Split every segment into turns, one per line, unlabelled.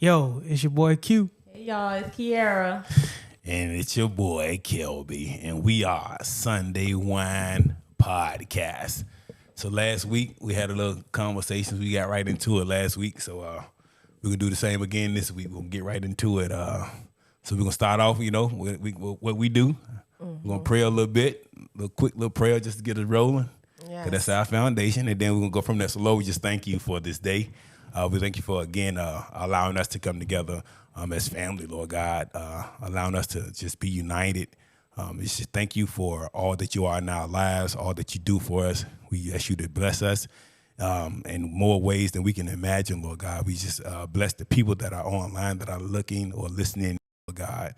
Yo, it's your boy Q.
Hey y'all, it's Kiara.
And it's your boy Kelby, and we are Sunday Wine Podcast. So last week we had a little conversation. We got right into it last week, so we're gonna do the same again this week. We'll get right into it. So we're gonna start off, what we do. We're gonna pray a little bit, quick little prayer just to get us rolling. Yes. 'Cause that's our foundation, and then we're gonna go from there. So Lord, we just thank you for this day. We thank you for again allowing us to come together as family, Lord God, allowing us to just be united. Just thank you for all that you are in our lives, all that you do for us. We ask you to bless us in more ways than we can imagine, Lord God. We just bless the people that are online, that are looking or listening, Lord God,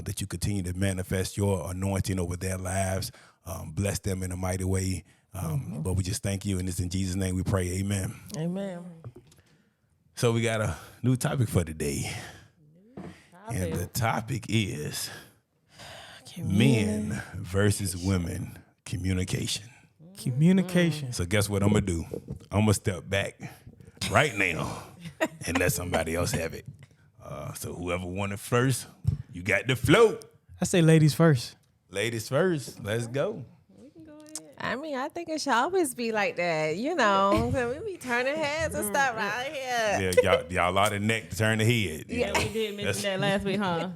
that you continue to manifest your anointing over their lives. Bless them in a mighty way. Lord, we just thank you, and it's in Jesus' name we pray. Amen.
Amen.
So we got a new topic for today. And the topic is men versus women communication.
Communication.
So guess what I'm going to do? I'm going to step back right now and let somebody else have it. So whoever wanted first, you got the flow.
I say ladies first.
Ladies first. Let's go.
I mean, I think it should always be like that, you know. We be turning heads and stuff right here.
Yeah, y'all ought to neck to turn the head.
Yeah, we did mention that last week, huh?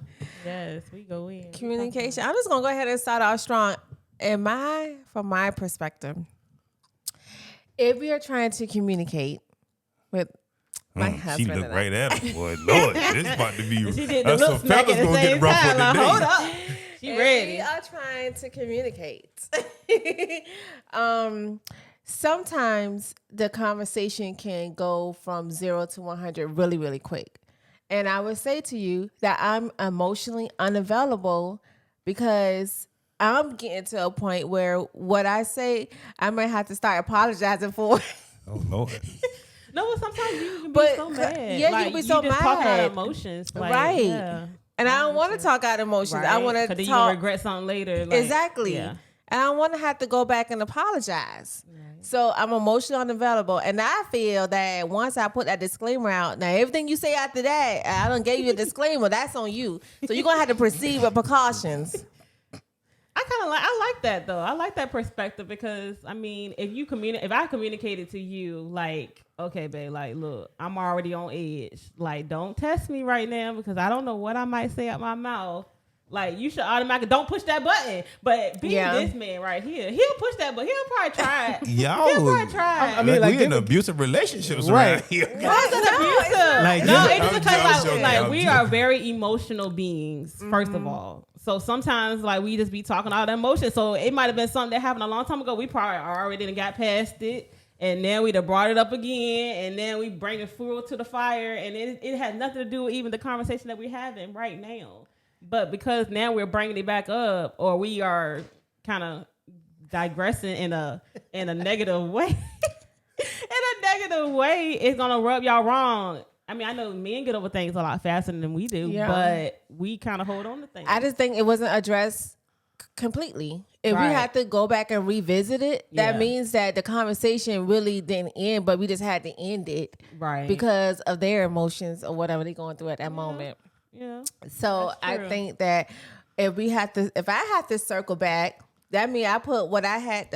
Yes, we go in.
Communication. I'm just gonna go ahead and start off strong. From my perspective, if we are trying to communicate with my husband,
she looked right at him. Boy, Lord, this about to be.
She did the look smack at the same time. Like, hold up. She ready.
We are trying to communicate. Sometimes the conversation can go from 0 to 100 really, really quick. And I would say to you that I'm emotionally unavailable because I'm getting to a point where what I say, I might have to start apologizing for.
Oh, Lord.
No, but sometimes you can be so mad.
Yeah,
like,
you can be so
just
mad.
Talk out emotions. Like,
right.
Yeah.
And I don't want to talk out emotions.
Right.
I want to talk.
Because then you regret something later. Like,
exactly.
Yeah.
And I don't want to have to go back and apologize. Right. So I'm emotionally unavailable. And I feel that once I put that disclaimer out, now everything you say after that, I done gave you a disclaimer, that's on you. So you're going to have to proceed with precautions.
I like that though. I like that perspective because I mean, if I communicated to you like, okay, babe, like, look, I'm already on edge. Like, don't test me right now because I don't know what I might say out my mouth. Like, you should automatically don't push that button. But this man right here, he'll push that button. He'll probably try it.
He'll
probably try it.
I mean, like we in abusive relationships right here.
What's an abusive?
Like,
no, it's just because
I'm
we are very emotional beings, first of all. So sometimes, like, we just be talking all the emotions. So it might have been something that happened a long time ago. We probably already done got past it. And then we done brought it up again. And then we bring the fuel to the fire. And it has nothing to do with even the conversation that we're having right now. But because now we're bringing it back up, or we are kind of digressing in a negative way, it's going to rub y'all wrong. I mean, I know men get over things a lot faster than we do, but we kind of hold on to things.
I just think it wasn't addressed completely. If we had to go back and revisit it, that means that the conversation really didn't end, but we just had to end it because of their emotions or whatever they're going through at that moment.
Yeah.
So I think that if I have to circle back, that means I put what I had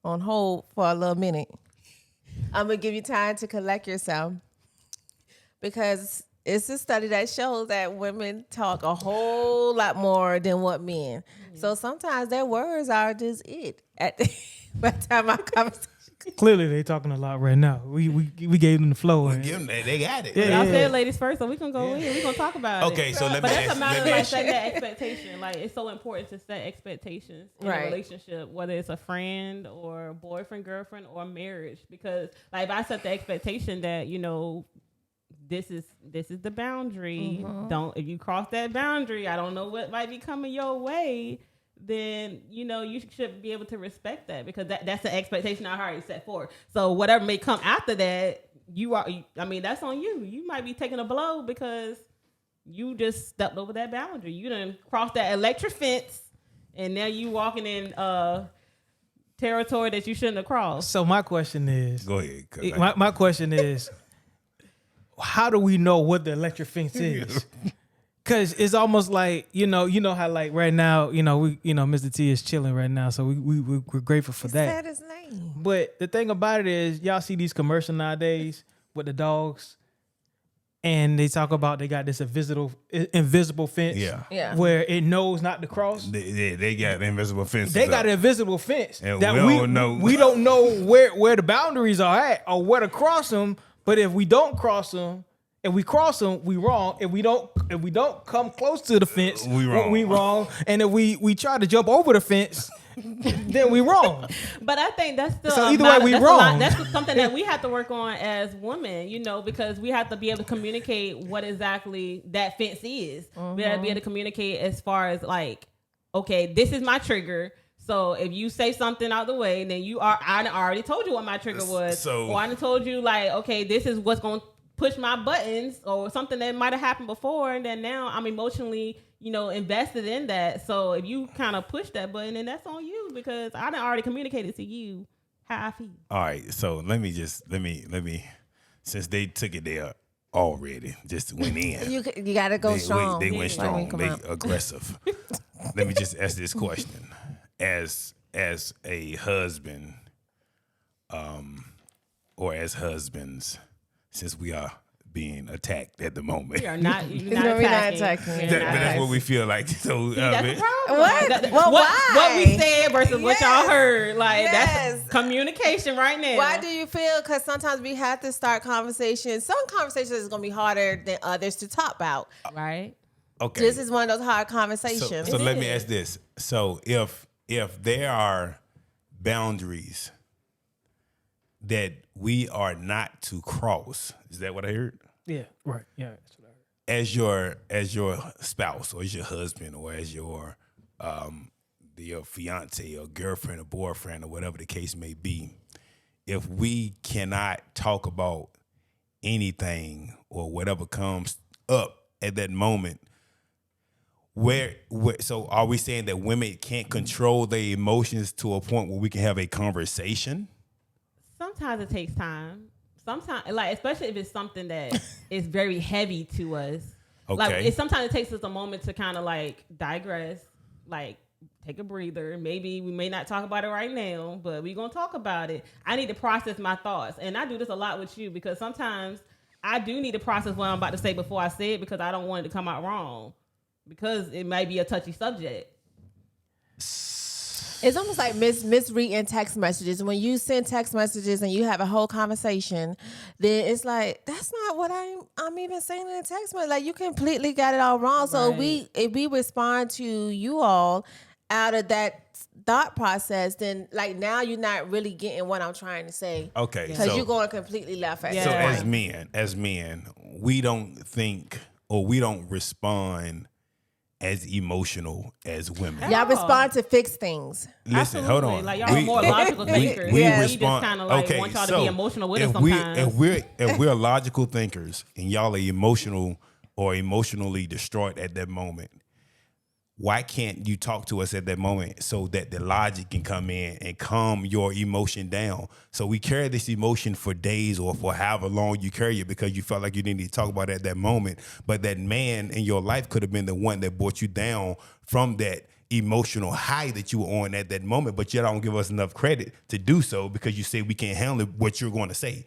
on hold for a little minute. I'm gonna give you time to collect yourself. Because it's a study that shows that women talk a whole lot more than what men. Mm-hmm. So sometimes their words are just it. By the time our conversation.
Clearly, they talking a lot right now. We gave them the flow.
Give them that. They got it.
Yeah, I said ladies first, so we can go in. We gonna talk about it.
Okay, so let me
But
ask.
that's a matter of like setting that expectation. Like, it's so important to set expectations in a relationship, whether it's a friend or boyfriend, girlfriend, or marriage. Because like, if I set the expectation that this is the boundary. Mm-hmm. If you cross that boundary, I don't know what might be coming your way. Then you should be able to respect that because that's the expectation I already set forth. So whatever may come after that, that's on you. You might be taking a blow because you just stepped over that boundary. You done crossed that electric fence, and now you walking in territory that you shouldn't have crossed.
So my question is,
go ahead.
My question is, how do we know what the electric fence is? Because it's almost like, you know how like right now, Mr. T is chilling right now. So we're grateful for that.
Said his name.
But the thing about it is, y'all see these commercials nowadays with the dogs, and they talk about they got this invisible fence,
Yeah.
where it knows not to cross.
They got the invisible fence.
They got an invisible fence
And
that
we don't know.
We don't know where the boundaries are at or where to cross them. But if we don't cross them, if we cross them, we wrong. If we don't come close to the fence,
We wrong.
We wrong. And if we try to jump over the fence, then we wrong.
But I think that's still
So either way, we wrong.
That's something that we have to work on as women, because we have to be able to communicate what exactly that fence is. We have to be able to communicate as far as like, okay, this is my trigger. So if you say something out the way, then I already told you what my trigger was. Or I told you like, okay, this is what's going to push my buttons, or something that might have happened before, and then now I'm emotionally, invested in that. So if you kind of push that button, then that's on you, because I done already communicated to you how I feel.
All right, so let me since they took it there already, just went in.
You gotta go strong.
They went strong.
Come
They
out.
aggressive. Let me just ask this question: as a husband, or as husbands, since we are being attacked at the moment.
We are not. You're
No,
not
we're not
attacking.
attacking.
We're
But
not
that's
attacking.
what we feel like. So
That's the problem.
What? Well, why?
What we said versus what y'all
Yes.
heard. Like
Yes.
that's communication right now.
Why do you feel? Because sometimes we have to start conversations. Some conversations is going to be harder than others to talk about.
Right.
okay.
This is one of those hard conversations.
So
It
let me
is.
ask this. So if there are boundaries that we are not to cross, is that what I heard?
Yeah, right. Yeah, that's what I heard.
As your spouse or as your husband or as your fiance or girlfriend or boyfriend or whatever the case may be, if we cannot talk about anything or whatever comes up at that moment, where so are we saying that women can't control their emotions to a point where we can have a conversation?
Sometimes it takes time. Sometimes, like, especially if it's something that is very heavy to us. Like,
Okay.
sometimes it takes us a moment to kind of like digress, like take a breather. Maybe we may not talk about it right now, but we're going to talk about it. I need to process my thoughts. And I do this a lot with you, because sometimes I do need to process what I'm about to say before I say it, because I don't want it to come out wrong, because it might be a touchy subject.
It's almost like misreading text messages. When you send text messages and you have a whole conversation, then it's like, that's not what I'm even saying in the text message. Like, you completely got it all wrong. So
Right.
if we respond to you all out of that thought process, then like now you're not really getting what I'm trying to say.
Okay.
Because
so
you're going completely left at
Yeah.
So
that
as
point.
men, we don't think or we don't respond as emotional as women.
Y'all respond to fix things.
Listen, hold
Absolutely.
on.
Like, y'all are more logical thinkers.
We
Yeah. We
respond.
just kinda, like,
okay,
want y'all to
so
be emotional with us
if
sometimes.
if we're logical thinkers and y'all are emotional or emotionally distraught at that moment, why can't you talk to us at that moment so that the logic can come in and calm your emotion down? So we carry this emotion for days or for however long you carry it because you felt like you needed to talk about it at that moment. But that man in your life could have been the one that brought you down from that emotional high that you were on at that moment. But you don't give us enough credit to do so because you say we can't handle what you're going to say.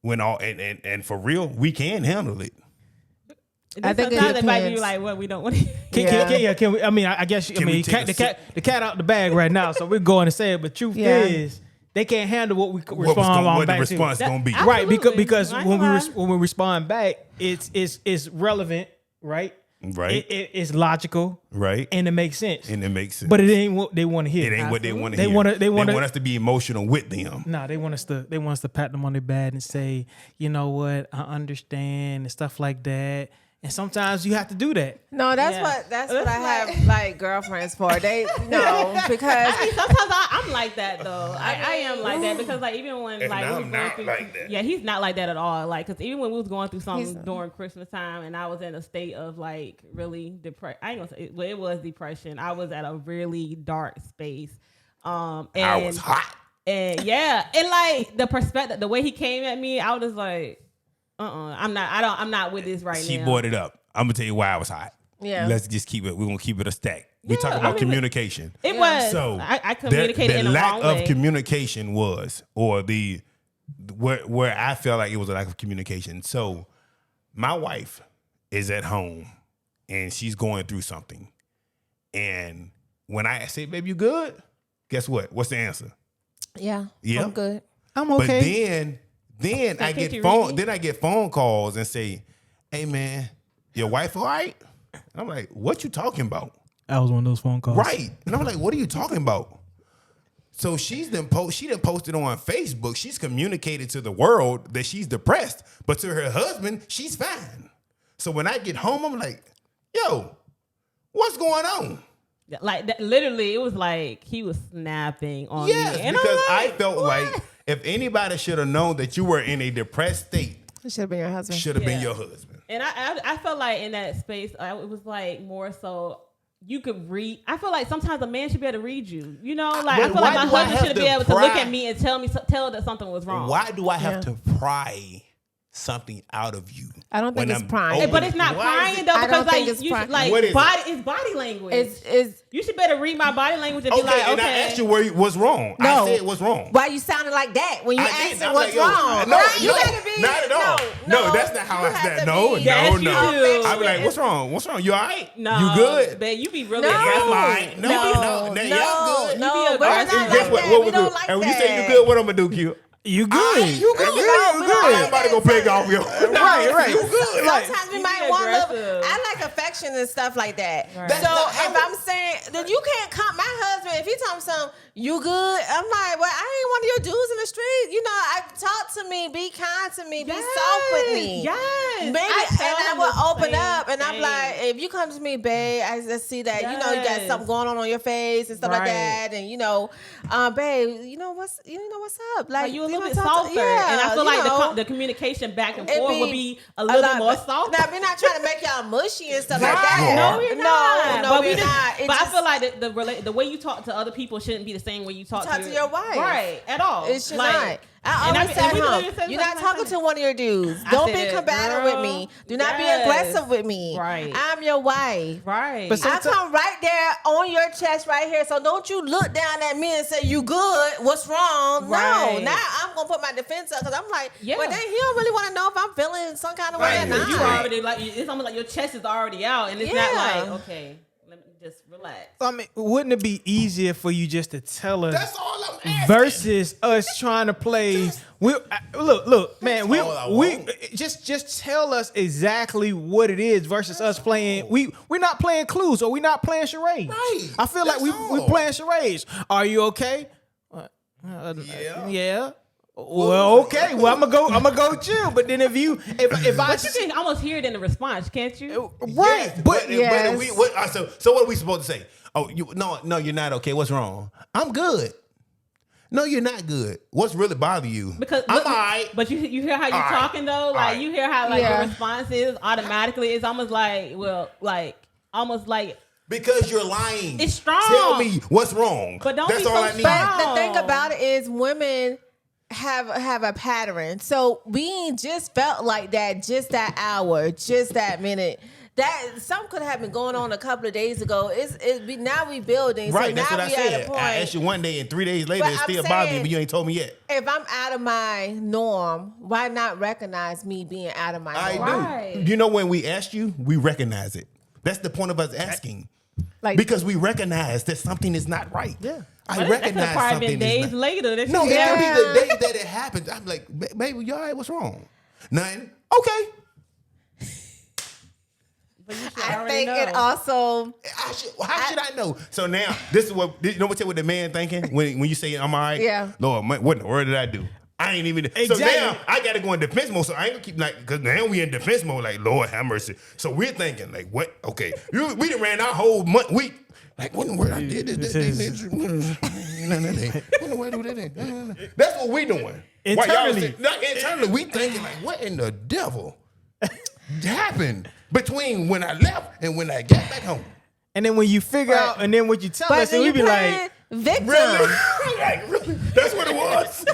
When all and for real, we can handle it.
I think it
sometimes it might be
depends.
like, what we don't want to.
Can we? I mean, I guess.
Can we take
the cat out the bag right now. So we're going to say it. But truth
Yeah.
is, they can't handle what we
What
respond
the
back
response
to.
going to be?
That-
Right,
Absolutely.
because
I ain't
when
gonna lie.
when we respond back, it's relevant, right?
Right.
It's logical,
Right.
and it makes sense.
And it makes sense.
But it ain't what they want to hear.
It ain't what they want to
They
hear.
wanna- they wanna-
want us to be emotional with them.
Nah, they want us to pat them on their back and say, you know what, I understand and stuff like that. And sometimes you have to do that.
No, that's
Yeah.
what
It's
I
like-
have like girlfriends for. They no because
Sometimes I'm like that though. I am like that because like even when
And
like we
I'm
was going
not
through,
like that.
yeah, he's not like that at all. Like because even when we was going through something
He's-
during Christmas time and I was in a state of like really depressed. I ain't gonna say it was depression. I was at a really dark space. And
I was hot.
and yeah, and like the perspective, the way he came at me, I was just like, I'm not with this right now.
She brought it up. I'm gonna tell you why I was hot.
Yeah.
Let's just keep it. We're gonna keep it a stack. We
Yeah,
talk
I
about
mean,
communication.
It was.
So
I communicated in
the
the
lack
wrong
of
way.
communication was, or the where I felt like it was a lack of communication. So my wife is at home and she's going through something, and when I say, "Baby, you good?" Guess what? What's the answer?
Yeah.
Yeah.
I'm good.
I'm okay.
But then I
can't
get
you
phone.
read me?
Then I get phone calls and say, "Hey man, your wife all right?" And I'm like, "What you talking about?"
I was one of those phone calls.
Right. And I'm like, "What are you talking about?" So she done posted on Facebook. She's communicated to the world that she's depressed, but to her husband, she's fine. So when I get home, I'm like, "Yo, what's going on?"
Like that, literally, it was like he was snapping on
Yes,
me. And
because
I'm
I
like,
felt
what?
like if anybody should have known that you were in a depressed state,
It should have been your husband.
should have been
Yeah.
your husband.
And I felt like in that space, it was like more so you could read. I feel like sometimes a man should be able to read you. You know, like I
But
feel like
why
my
do I
husband
have
should
to
be able to look
pry-
at me and tell that something was wrong.
Why do I have
Yeah.
to pry something out of you?
I don't think
when
it's
I'm
prying.
open-
But it's not
Why is
crying
it-
though,
I
because
don't think
like
it's
you
prying.
should, like
What is
body it's body language.
It's
You should better read my body language and be
Okay,
like,
and I
okay.
asked you what's wrong.
No.
I said what's wrong.
why you sounding like that when you
I
asked
didn't.
him
I'm
what's
like, yo,
wrong.
No,
right? You
no,
gotta be
not at all. No, that's not how
you
I
have
said.
to
No,
be-
Yes, you
no.
do.
I'd be like, what's wrong? What's wrong? You all right?
No,
You good?
Babe, you be really
No,
Yeah, I'm all
aggressive.
right. No, yeah, I'm good.
no,
You be
we're not
aggressive.
like
Guess what?
that.
What
We
we do?
don't like
And when you
that.
say you good, what I'm gonna do, Q?
You good?
You good?
We don't like
Everybody
that.
gonna play golf, yo.
Right.
You good?
Sometimes we
You
might
be
want love.
aggressive.
I like affection and stuff like that.
Right.
That's
So
not
if
how-
I'm saying that you can't come, my husband, if he tell me something, you good? I'm like, well, I ain't one of your dudes in the street. You know, talk to me, be kind to me, be soft with me.
Yes.
Maybe,
tell
and I
him
will
the
open
same
up, and I'm
thing.
like, if you come to me, babe, I just see that you know you got
Yes.
something going on your face and stuff like
Right.
that, and you know, babe, you know what's up,
Like you a little
know,
bit
talk to-
softer,
yeah,
and I feel
you
like
know.
the communication back and
It
forth
be
would be a little bit more softer.
Now, we're not trying to make y'all mushy and stuff like
Right.
that.
No, you're not.
No,
but
we're
we just,
not. It
But I
just-
feel like the way you talk to other people shouldn't be the same way you talk
to your wife.
Right, at all.
It should
Like,
not. I
and
always
and
tell
we
him,
literally said
you're
the
not
same
talking
thing.
to one of your dudes.
I
Don't
said
be
it,
combative
girl.
with me. Do not be
Yes.
aggressive with me.
Right.
I'm your wife.
Right.
But
I come right there on your chest right here. So don't you look down at me and say, you good? What's wrong?
Right.
No. Now I'm going to put my defense up because I'm like,
Yeah.
well, then he don't really want to know if I'm feeling some kind of way
Right.
or not.
you already like it's almost like your chest is already out, and it's not
Yeah.
like okay, let me just relax.
I mean, wouldn't it be easier for you just to tell us
That's all I'm asking.
versus us trying to play? Look, man.
all I
We
want.
just tell us exactly what it is versus us playing. We're not playing clues or we're not playing charades.
Right.
I feel like
That's
we
all.
playing charades. Are you okay?
Yeah.
Yeah. Well, okay. Well, I'm gonna go chill. But then if I
But you can almost hear it in the response, can't you?
right,
Yes,
but
Yes.
if so what are we supposed to say? Oh, no, you're not okay. What's wrong? I'm good. No, you're not good. What's really bothering you?
Because
I'm
look,
all right.
But you hear how you're
All right.
talking though, like
right.
you hear how like
Yeah.
your response is automatically. It's almost like almost like.
Because you're lying.
It's strong.
Tell me what's wrong.
But don't
That's
be
all
so
I need.
strong.
But the thing about it is women have a pattern. So we ain't just felt like that just that hour, just that minute. That something could have been going on a couple of days ago. Now we building.
Right,
so
that's
now
what I
we at
said.
a point.
I asked you one day and 3 days later
But
it
I'm
still bothers me,
saying-
but you ain't told me yet.
If I'm out of my norm, why not recognize me being out of my
I
norm?
Right.
do. You know when we asked you, we recognize it. That's the point of us asking.
Like
Because we recognize that something is not right.
Yeah.
I
But that could
recognize
have probably
something
been
is
days
not.
later. That
No,
you-
it could be
Yeah.
the day that it happens. I'm like, baby, you all right? What's wrong? Nothing. Okay.
But you should
I
already
think
know.
it also
How should I know? So now, this is what you know. What the man thinking when you say I'm all right?
Yeah.
Lord, what in the world did I do? I ain't even. So
Exactly.
now I got to go in defense mode. So I ain't gonna keep like because now we in defense mode. Like Lord have mercy. So we're thinking like what? Okay, we done ran our whole week. Like what in the world I did this? What in the world do that? That's what we doing. While y'all
Internally.
sit- not internally, we thinking like what in the devil happened between when I left and when I got back home.
and then when you figure
Right.
out, and then when you tell
but
us,
then
and we
you
be
playing
like,
victim.
Really? Like, really? That's what it was.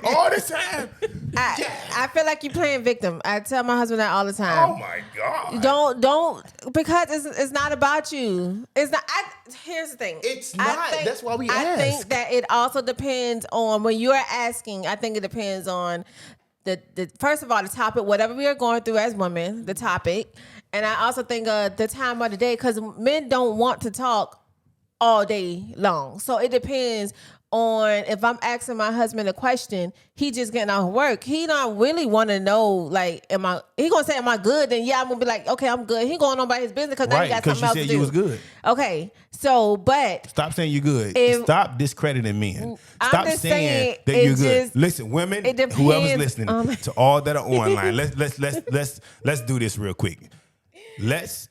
All this time.
I feel like you're playing victim. I tell my husband that all the time.
Oh my God.
Don't because it's not about you. It's not. Here's the thing.
It's not. That's why we
I
ask.
think that it also depends on when you're asking. I think it depends on the first of all the topic, whatever we are going through as women, the topic, and I also think the time of the day because men don't want to talk all day long. So it depends on if I'm asking my husband a question, he just getting off work. He don't really want to know, like, he gonna say, am I good? Then yeah, I'm gonna be like, okay, I'm good. He going on by his business because now he got something else to do.
Right, because you said you was good.
Okay, so, but.
Stop saying you're good. Stop discrediting men.
I'm
Stop
just
saying
saying
that you're good. Listen, women, whoever's listening, to all that are online, let's do this real quick. Let's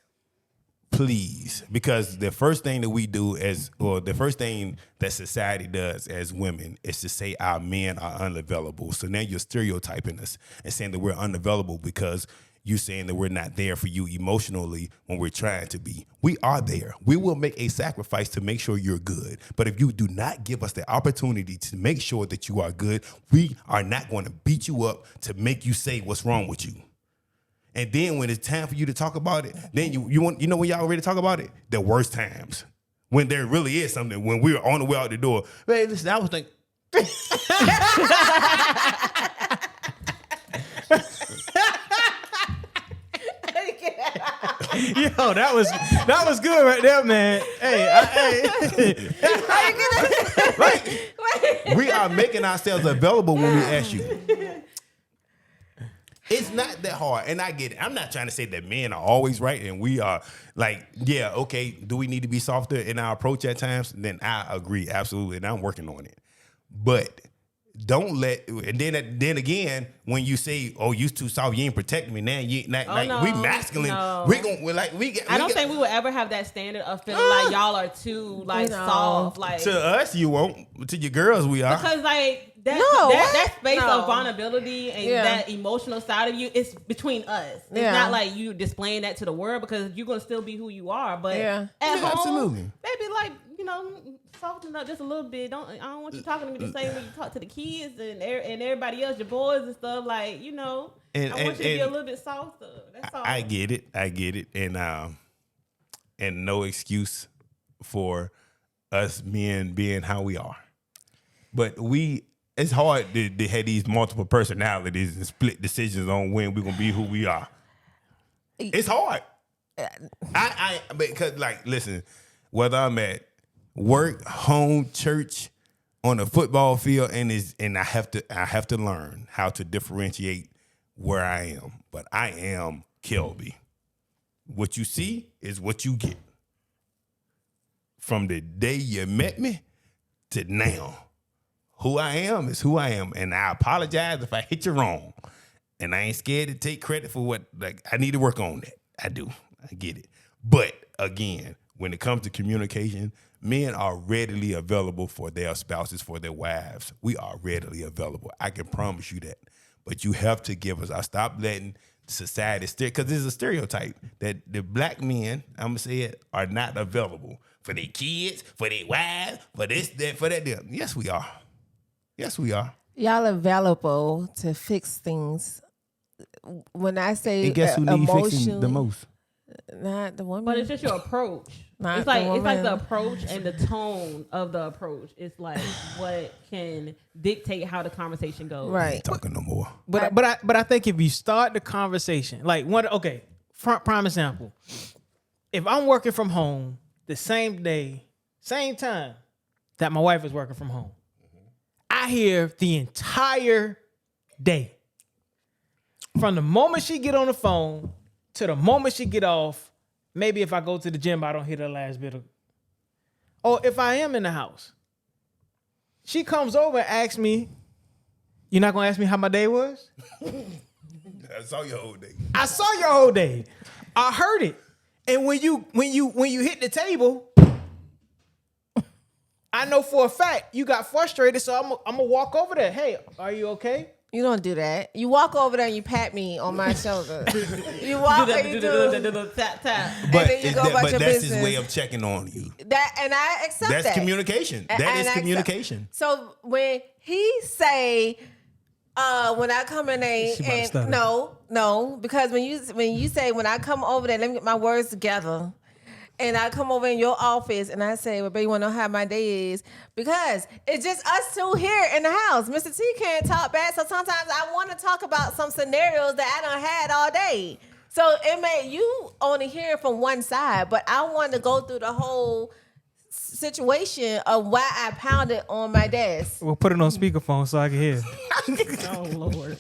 please, because the first thing that we do the first thing that society does as women is to say our men are unavailable. So now you're stereotyping us and saying that we're unavailable because you're saying that we're not there for you emotionally when we're trying to be. We are there. We will make a sacrifice to make sure you're good. But if you do not give us the opportunity to make sure that you are good, we are not going to beat you up to make you say what's wrong with you. And then when it's time for you to talk about it, then you know when y'all ready to talk about it? The worst times. When there really is something, when we're on the way out the door. Hey, listen, I was thinking.
Yo, that was good right there, man.
We are making ourselves available when we ask you. It's not that hard, and I get it. I'm not trying to say that men are always right, and we are like, yeah, okay, do we need to be softer in our approach at times? Then I agree, absolutely, and I'm working on it. But don't let, and then again, when you say, "Oh, you too soft, you ain't protecting me," now you not we masculine.
No.
I
don't think we would ever have that standard of feeling like y'all are too soft. Like
to us, you won't. To your girls, we are.
Because like that space of vulnerability and that emotional side of you, it's between us. It's not like you displaying that to the world because you're gonna still be who you are. But at home,
absolutely,
maybe like soften up just a little bit. I don't want you talking to me the same way you talk to the kids and everybody else, your boys and stuff. Like I want you to be a little bit softer. That's all.
I get it, and no excuse for us men being how we are, but it's hard to have these multiple personalities and split decisions on when we're gonna be who we are. It's hard. Because listen, whether I'm at work, home, church, on a football field, and I have to learn how to differentiate where I am. But I am Kelby. What you see is what you get. From the day you met me to now. Who I am is who I am. And I apologize if I hit you wrong. And I ain't scared to take credit for what, I need to work on that. I do. I get it. But again, when it comes to communication, men are readily available for their spouses, for their wives. We are readily available. I can promise you that. But you have to give us, I stop letting society steer, because there's a stereotype that the black men, I'm going to say it, are not available for their kids, for their wives, for this, that, for that. Yes, we are. Yes, we are.
Y'all available to fix things. When I say
and guess who needs fixing the most?
Not the woman.
But it's just your approach. It's like the approach and the tone of the approach. It's like what can dictate how the conversation goes.
Right.
Ain't talking no more.
But I think if you start the conversation, prime example. If I'm working from home the same day, same time that my wife is working from home, I hear the entire day. From the moment she get on the phone to the moment she get off, maybe if I go to the gym, I don't hear the last bit of. Or if I am in the house, she comes over and asks me, "You're not gonna ask me how my day was?"
I saw your whole day.
I saw your whole day. I heard it. And when you hit the table, I know for a fact you got frustrated, so I'm gonna walk over there. Hey, are you okay?
You don't do that. You walk over there and you pat me on my shoulder. You walk and you do
tap tap.
But,
then you go about your
that's
business.
his way of checking on you.
That, and I accept that.
That's communication. That is communication.
So when he say, When I come in
She about to
and
stutter.
no, because when you say when I come over there, let me get my words together. And I come over in your office and I say, well, baby, you want to know how my day is? Because it's just us two here in the house. Mr. T can't talk back. So sometimes I want to talk about some scenarios that I done had all day. So it may, you only hear from one side, but I want to go through the whole situation of why I pounded on my desk.
We'll put it on speakerphone so I can hear.
Oh Lord.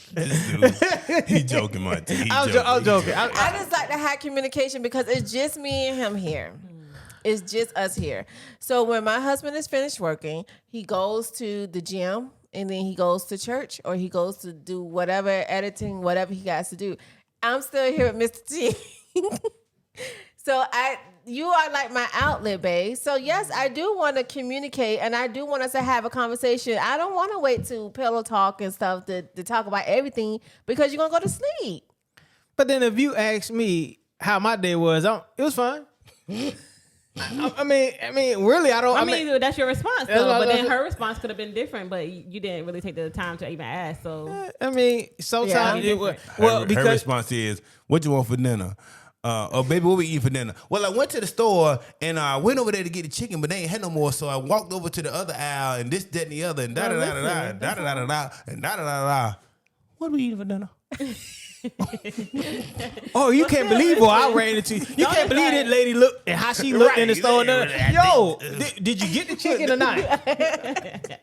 He joking, Monty.
I'm joking.
I just like to have communication because it's just me and him here. It's just us here. So when my husband is finished working, he goes to the gym and then he goes to church or he goes to do whatever editing, whatever he has to do. I'm still here with Mr. T. So you are like my outlet, babe. So yes, I do want to communicate and I do want us to have a conversation. I don't want to wait to pillow talk and stuff to talk about everything because you're going to go to sleep.
But then if you ask me how my day was, it was fine. I mean, really, I don't.
I mean, that's your response,
That's
though.
what I
But
was
then
gonna
her response could have been different, but you didn't really take the time to even ask. So
I mean, sometimes
Yeah.
it was well
her
because
response is, "What you want for dinner?" Oh, baby, what we eat for dinner? Well, I went to the store and I went over there to get the chicken, but they ain't had no more. So I walked over to the other aisle and this, that, and the other, and da da da da da da da da da and da da da da. What we eating for dinner?
oh, you can't believe what I ran into. You can't believe that lady looked and how she looked in the store. Yo, did you get the chicken or not?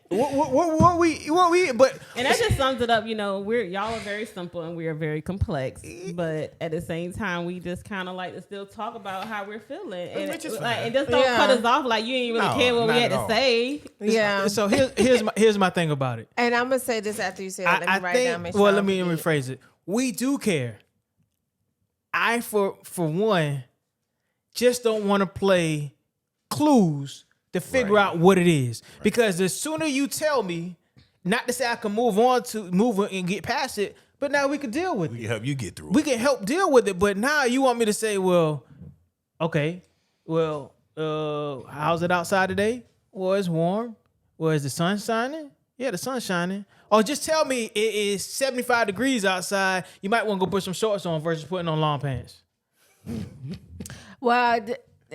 what we? But
and that just sums it up. You know, y'all are very simple and we are very complex, but at the same time, we just kind of like to still talk about how we're feeling, and
Which is
and
fine.
just don't cut us off like you ain't really
No,
care what we
not
had
at
to
all.
say.
Yeah.
so here's my thing about it.
And I'm going to say this after you say it. Let me write it down. Make sure
well,
I
let me
don't forget.
rephrase it. We do care. I, for one, just don't want to play clues to figure out what it is. Because the sooner you tell me, not to say I can move and get past it, but now we can deal with
We
it.
can help you get through.
We can help deal with it. But now you want me to say, well, okay, well, how's it outside today? Well, it's warm. Well, is the sun shining? Yeah, the sun's shining. Or just tell me it is 75 degrees outside. You might want to go put some shorts on versus putting on long pants.
Well,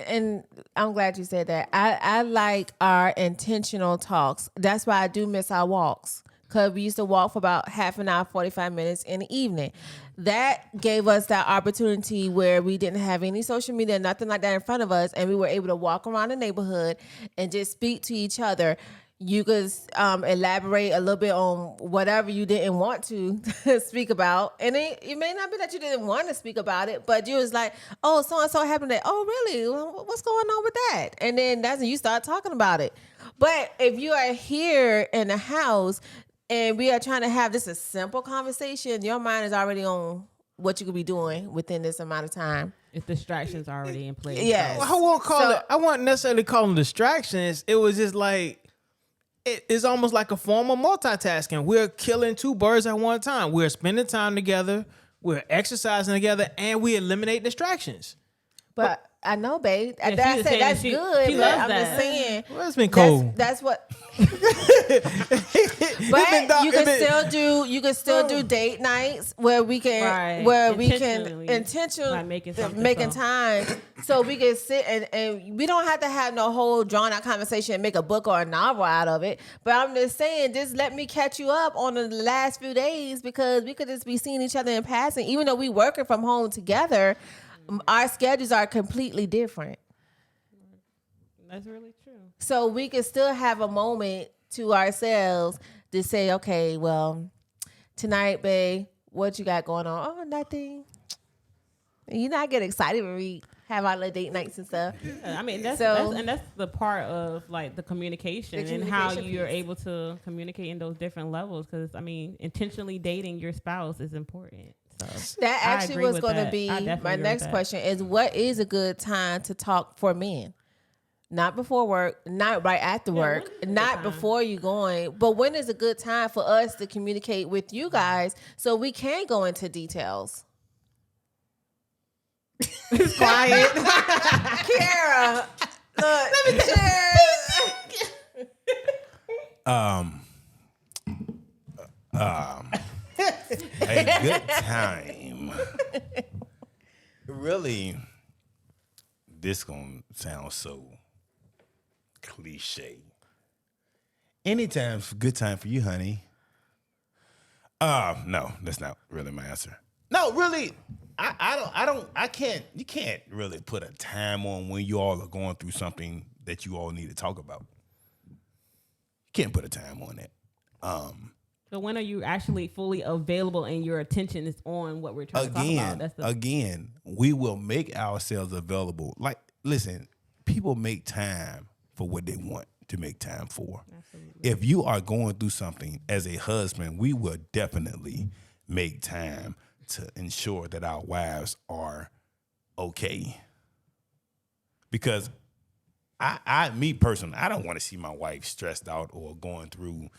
and I'm glad you said that. I like our intentional talks. That's why I do miss our walks. Because we used to walk for about half an hour, 45 minutes in the evening. That gave us that opportunity where we didn't have any social media, nothing like that in front of us. And we were able to walk around the neighborhood and just speak to each other. You could elaborate a little bit on whatever you didn't want to speak about. And it may not be that you didn't want to speak about it, but you was like, oh, so-and-so happened today. Oh, really? What's going on with that? And then that's when you start talking about it. But if you are here in the house and we are trying to have just a simple conversation, your mind is already on what you could be doing within this amount of time.
If distractions already in place.
Yes.
Well, I won't necessarily call them distractions. It was just like, it's almost like a form of multitasking. We're killing two birds at one time. We're spending time together, we're exercising together, and we eliminate distractions.
But I know, babe.
Yeah,
That
she was
said,
saying
that's
she
good.
loves
But I'm
that.
just saying.
Well, it's been cold.
That's what.
It's
But
been dark-
you
it's
can
been-
still do date nights where we can
Right.
we can
Intentionally.
intentionally
Like making something
making
so.
time so we can sit and we don't have to have no whole drawn out conversation and make a book or a novel out of it. But I'm just saying, just let me catch you up on the last few days because we could just be seeing each other in passing, even though we working from home together. Our schedules are completely different.
That's really true.
So we can still have a moment to ourselves to say, okay, well, tonight, babe, what you got going on? Oh, nothing. You know, I get excited when we have our little date nights and stuff.
Yeah, I mean, that's the part of like the communication,
The
and how
communication
you're
piece.
able to communicate in those different levels. Because I mean, intentionally dating your spouse is important. So
That
I
actually
agree
was
with
going to
that.
be
I definitely
my
agree
next
with that.
question is what is a good time to talk for men? Not before work, not right after work,
when is a good
not
time?
before you going, but when is a good time for us to communicate with you guys so we can go into details?
quiet.
Kara, look, let me share.
A good time. Really, this gonna sound so cliche. Anytime's a good time for you, honey. No, that's not really my answer. No, really, you can't really put a time on when you all are going through something that you all need to talk about. You can't put a time on that.
So when are you actually fully available and your attention is on what we're trying to talk about?
Again, we will make ourselves available. Like, listen, people make time for what they want to make time for. Absolutely. If you are going through something as a husband, we will definitely make time to ensure that our wives are okay. Because me personally, I don't want to see my wife stressed out or going through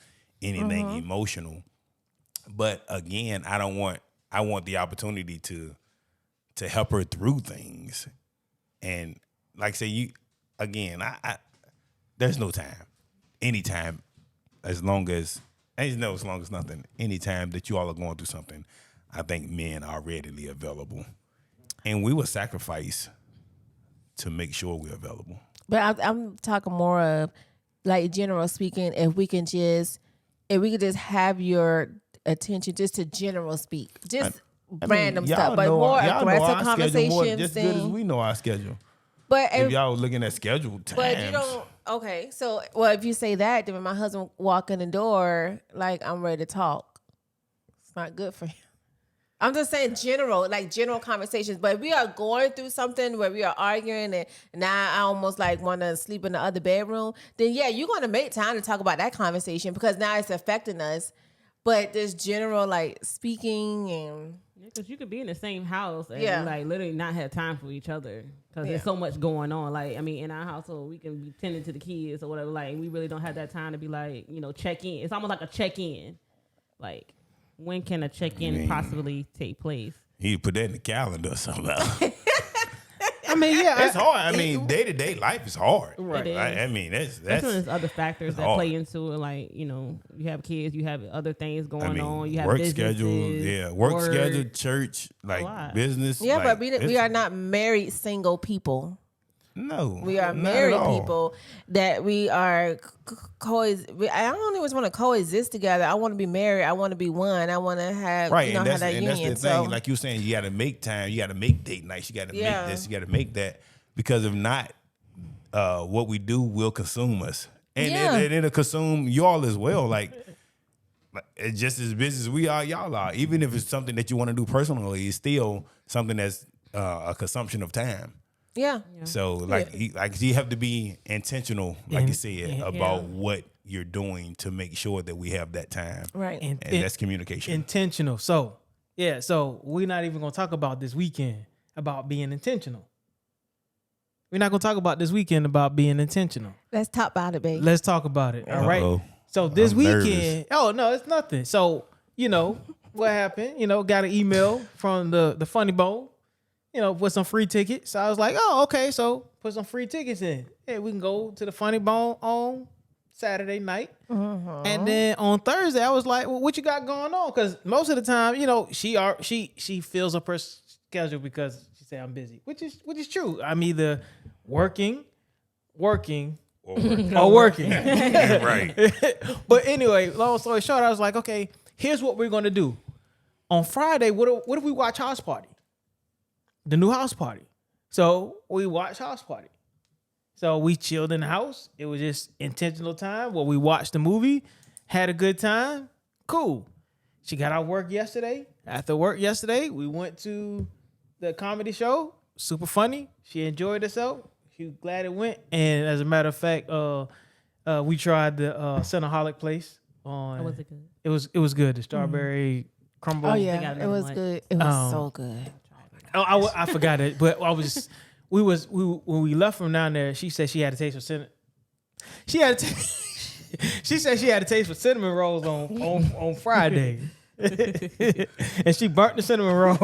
anything emotional. But again, I want the opportunity to help her through things. And like I say, there's no time. Anytime, as long as nothing, anytime that you all are going through something, I think men are readily available. And we will sacrifice to make sure we're available.
But I'm talking more of, like, general speaking, if we could just have your attention just to general speak, just random stuff, but more aggressive conversations.
Just good as we know our schedule.
But
if y'all looking at scheduled times.
But you don't. Okay, so if you say that, then when my husband walk in the door, like, I'm ready to talk, it's not good for you. I'm just saying general conversations. But if we are going through something where we are arguing and now I almost like want to sleep in the other bedroom, then yeah, you're going to make time to talk about that conversation because now it's affecting us. But there's general, like, speaking and...
Because you could be in the same house and like literally not have time for each other because there's so much going on. Like, I mean, in our household, we can be tending to the kids or whatever. Like, we really don't have that time to be like, check in. It's almost like a check in. Like, when can a check in possibly take place?
You put that in the calendar somehow.
I mean, yeah,
it's hard. I mean, day-to-day life is hard.
Right.
I mean, that's
there's other factors that play into it. Like, you have kids, you have other things going on. You have
work schedule, work schedule, church, like business.
Yeah,
like,
but we are not married single people.
No,
we are married people that we are I don't always want to coexist together. I want to be married. I want to be one. I want to have have that union.
That's the thing. Like you're saying, you got to make time. You got to make date nights. You got to make this. You got to make that. Because if not, what we do will consume us, and it'll consume y'all as well. Like it's just as busy as we are, y'all are. Even if it's something that you want to do personally, it's still something that's a consumption of time.
Yeah.
So you have to be intentional, like you said, about what you're doing to make sure that we have that time.
Right.
And that's communication.
Intentional. So we're not even going to talk about this weekend about being intentional. We're not going to talk about this weekend about being intentional.
Let's talk about it, babe.
Let's talk about it. All right. So this weekend, no, it's nothing. So, what happened? Got an email from the Funny Bone. With some free tickets. So I was like, oh, okay. So put some free tickets in. Hey, we can go to the Funny Bone on Saturday night. Mm-hmm. And then on Thursday, I was like, well, what you got going on? Because most of the time, she fills up her schedule because she said I'm busy, which is true. I'm either working, or working.
Right.
But anyway, long story short, I was like, okay, here's what we're going to do. On Friday, what if we watch House Party? The new House Party. So we watched House Party. So we chilled in the house. It was just intentional time where we watched the movie, had a good time. Cool. She got out of work yesterday. After work yesterday, we went to the comedy show. Super funny. She enjoyed herself. She was glad it went. And as a matter of fact, we tried the Cinnaholic place.
Was it good?
It was good. The strawberry crumble.
Oh yeah, it was good. It was so good.
I forgot it, but when we left from down there, she said she had a taste for cinnamon. She said she had a taste for cinnamon rolls on Friday, and she burnt the cinnamon roll.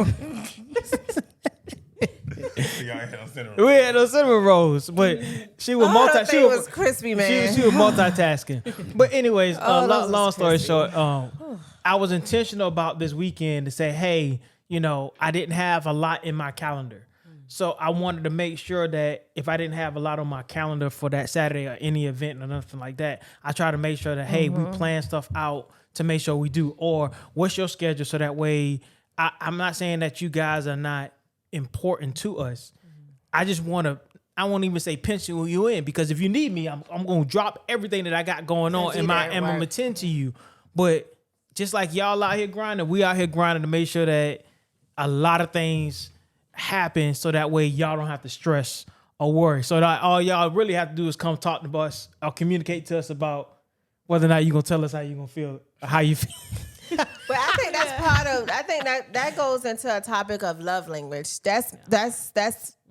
We had no cinnamon rolls, but she was
She was crispy, man.
She was multitasking. But anyways, long story short, I was intentional about this weekend to say, hey, you know, I didn't have a lot in my calendar. So I wanted to make sure that if I didn't have a lot on my calendar for that Saturday or any event or nothing like that, I try to make sure that, hey, we plan stuff out to make sure we do. Or what's your schedule? So that way, I'm not saying that you guys are not important to us. I just I won't even say pencil you in, because if you need me, I'm going to drop everything that I got going on and I'm going to attend to you. But just like y'all out here grinding, we out here grinding to make sure that a lot of things happen so that way y'all don't have to stress or worry. So that all y'all really have to do is come talk to us or communicate to us about whether or not you're going to tell us how you're going to feel, how you feel.
But I think that's part of. I think that goes into a topic of love language. That's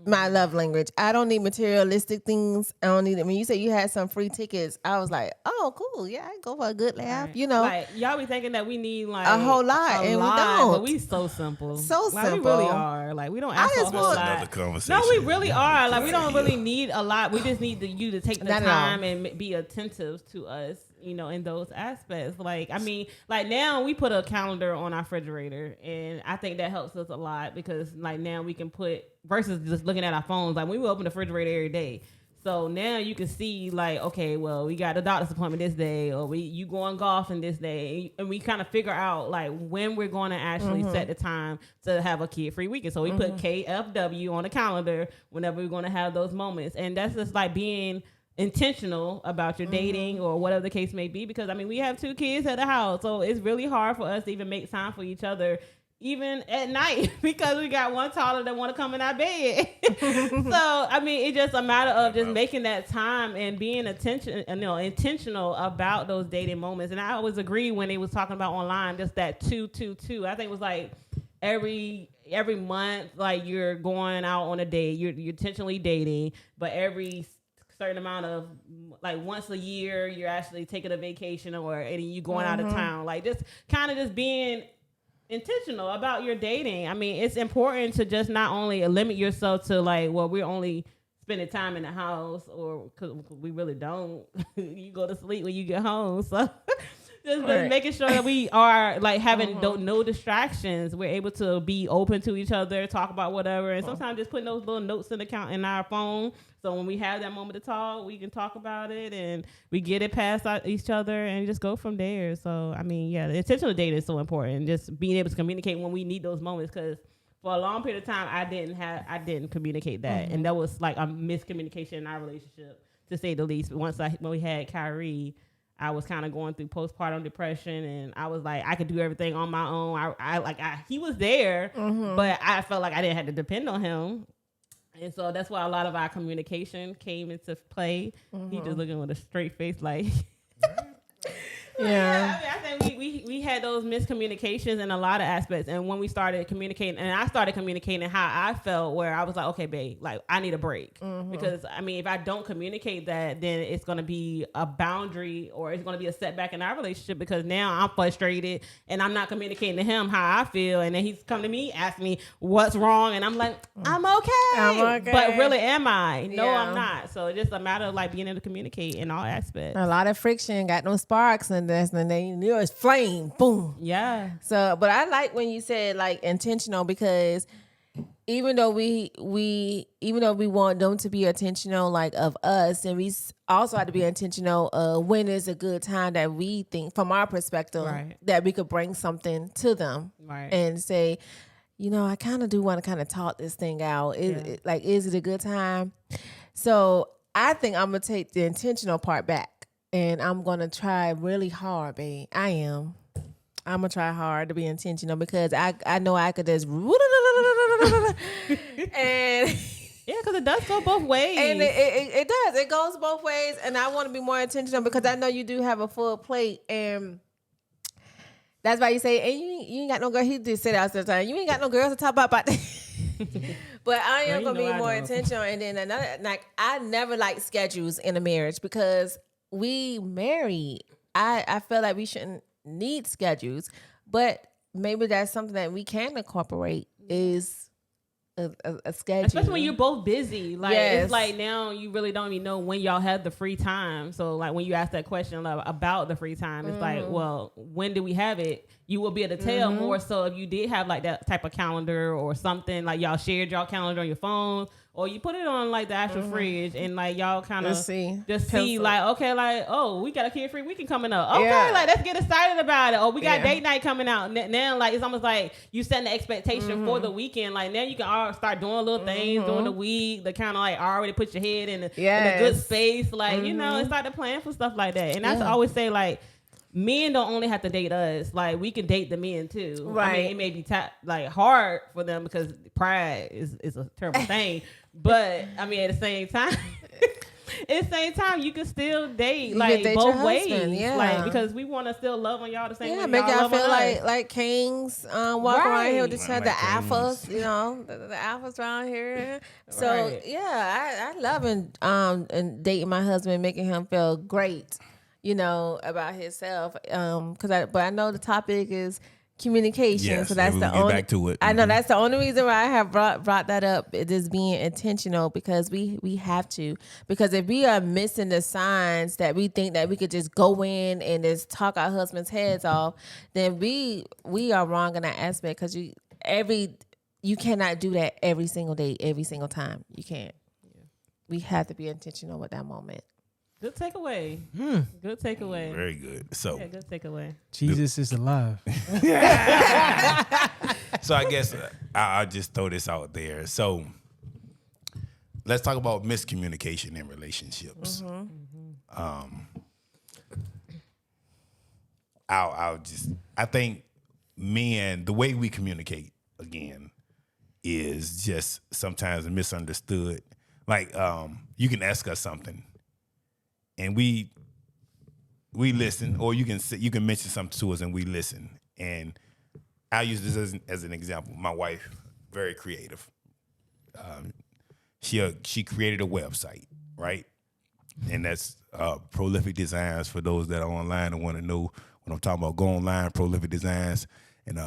my love language. I don't need materialistic things. I don't need it. When you say you had some free tickets, I was like, oh, cool. Yeah, I can go for a good laugh. You know,
like y'all be thinking that we need like
a whole lot, and we don't.
But we so simple.
So
like,
simple.
We really are. Like we don't ask for a whole lot.
Another conversation.
No, we really are. Like we don't really need a lot. We just need you to take the time and be attentive to us. You know, in those aspects. Like, I mean, like now we put a calendar on our refrigerator, and I think that helps us a lot because like now we can put versus just looking at our phones. Like we will open the refrigerator every day. So now you can see like, okay, well, we got a doctor's appointment this day, or you going golfing this day, and we kind of figure out like when we're going to actually set the time to have a kid-free weekend. So we put KFW on the calendar whenever we're going to have those moments, and that's just like being intentional about your dating or whatever the case may be, because I mean we have 2 kids at the house, so it's really hard for us to even make time for each other even at night because we got one toddler that want to come in our bed. So I mean it's just a matter of just making that time and being intentional about those dating moments. And I always agree when they was talking about online, just that 222. I think it was like every month, like you're going out on a date, you're intentionally dating, but every certain amount of like once a year you're actually taking a vacation and you going out of town. Like just kind of just being intentional about your dating. I mean, it's important to just not only limit yourself to like, well, we're only spending time in the house, or because we really don't. You go to sleep when you get home, so just making sure that we are like having no distractions. We're able to be open to each other, talk about whatever, and sometimes just putting those little notes in our phone. So when we have that moment to talk, we can talk about it and we get it past each other and just go from there. So, I mean, yeah, the intentional dating is so important. Just being able to communicate when we need those moments, because for a long period of time, I didn't communicate that. And that was like a miscommunication in our relationship, to say the least. But when we had Kyrie, I was kind of going through postpartum depression, and I was like, I could do everything on my own. He was there, but I felt like I didn't have to depend on him. And so that's why a lot of our communication came into play. He just looking with a straight face like... Yeah, I mean, I think we had those miscommunications in a lot of aspects. And when we started communicating, and I started communicating how I felt, where I was like, okay, babe, like I need a break. Because I mean, if I don't communicate that, then it's going to be a boundary, or it's going to be a setback in our relationship, because now I'm frustrated and I'm not communicating to him how I feel. And then he's come to me, ask me what's wrong. And I'm like, I'm okay. But really, am I? No, I'm not. So it's just a matter of like being able to communicate in all aspects.
A lot of friction, got no sparks, and then it's flame, boom.
Yeah.
So, but I like when you said like intentional, because even though we want them to be intentional like of us, and we also have to be intentional when is a good time that we think from our perspective that we could bring something to them and say, you know, I kind of do want to kind of talk this thing out. Is it a good time? So I think I'm gonna take the intentional part back. And I'm going to try really hard, babe. I am. I'm going to try hard to be intentional, because I know I could just... and
yeah, because it does go both ways.
And it does. It goes both ways. And I want to be more intentional, because I know you do have a full plate. And that's why you say, and you ain't got no girl. He did say that all the time. You ain't got no girls to talk about that. But I am going to be more intentional. And then another, like, I never liked schedules in a marriage, because... we married. I feel like we shouldn't need schedules, but maybe that's something that we can incorporate is a schedule.
Especially when you're both busy. Like it's like now you really don't even know when y'all have the free time. So like when you ask that question about the free time, it's like, well, when do we have it? you will be able to tell more so if you did have like that type of calendar or something, like y'all shared y'all calendar on your phone, or you put it on like the actual fridge and like y'all kind of
Just see.
see like, okay, like, oh, we got a kid free weekend coming up. Okay,
Yeah.
like let's get excited about it. Or we got
Yeah.
date night coming out. Now like it's almost like you setting the expectation for the weekend. Like now you can all start doing little things during the week that kind of like already put your head in a good
Yes.
space. Like, you know, and start to plan for stuff like that. And that's
Yeah.
always say like, men don't only have to date us. Like we can date the men too. I
Right.
mean, it may be like hard for them because pride is a terrible thing. But I mean, at the same time, you can still date
You can
like
date
both
your
ways.
husband, yeah.
Like because we want to still love on y'all the same way.
Yeah, make y'all
love on
feel
us.
like kings walk around here with each
Right.
other, the
Like
alphas,
kings.
you know, the alphas around here. So
Right.
yeah, I love and dating my husband, making him feel great, you know, about himself. But I know the topic is communication,
Yes,
so that's
and
the
we'll get
only.
back to it.
I know
Mhm.
that's the only reason why I have brought that up. It is being intentional because we have to. Because if we are missing the signs that we think that we could just go in and just talk our husbands' heads off, then we are wrong in that aspect. Because you cannot do that every single day, every single time. You can't. We have to be intentional with that moment.
Good takeaway. Good takeaway.
Very good. So,
Yeah, good takeaway.
Jesus is alive.
so I guess I'll just throw this out there. So, let's talk about miscommunication in relationships. I think men, the way we communicate again is just sometimes misunderstood. Like, you can ask us something and we listen, or you can mention something to us and we listen. And I'll use this as an example. My wife, very creative. She created a website, right? And that's Prolific Designs. For those that are online and want to know what I'm talking about, go online, Prolific Designs, and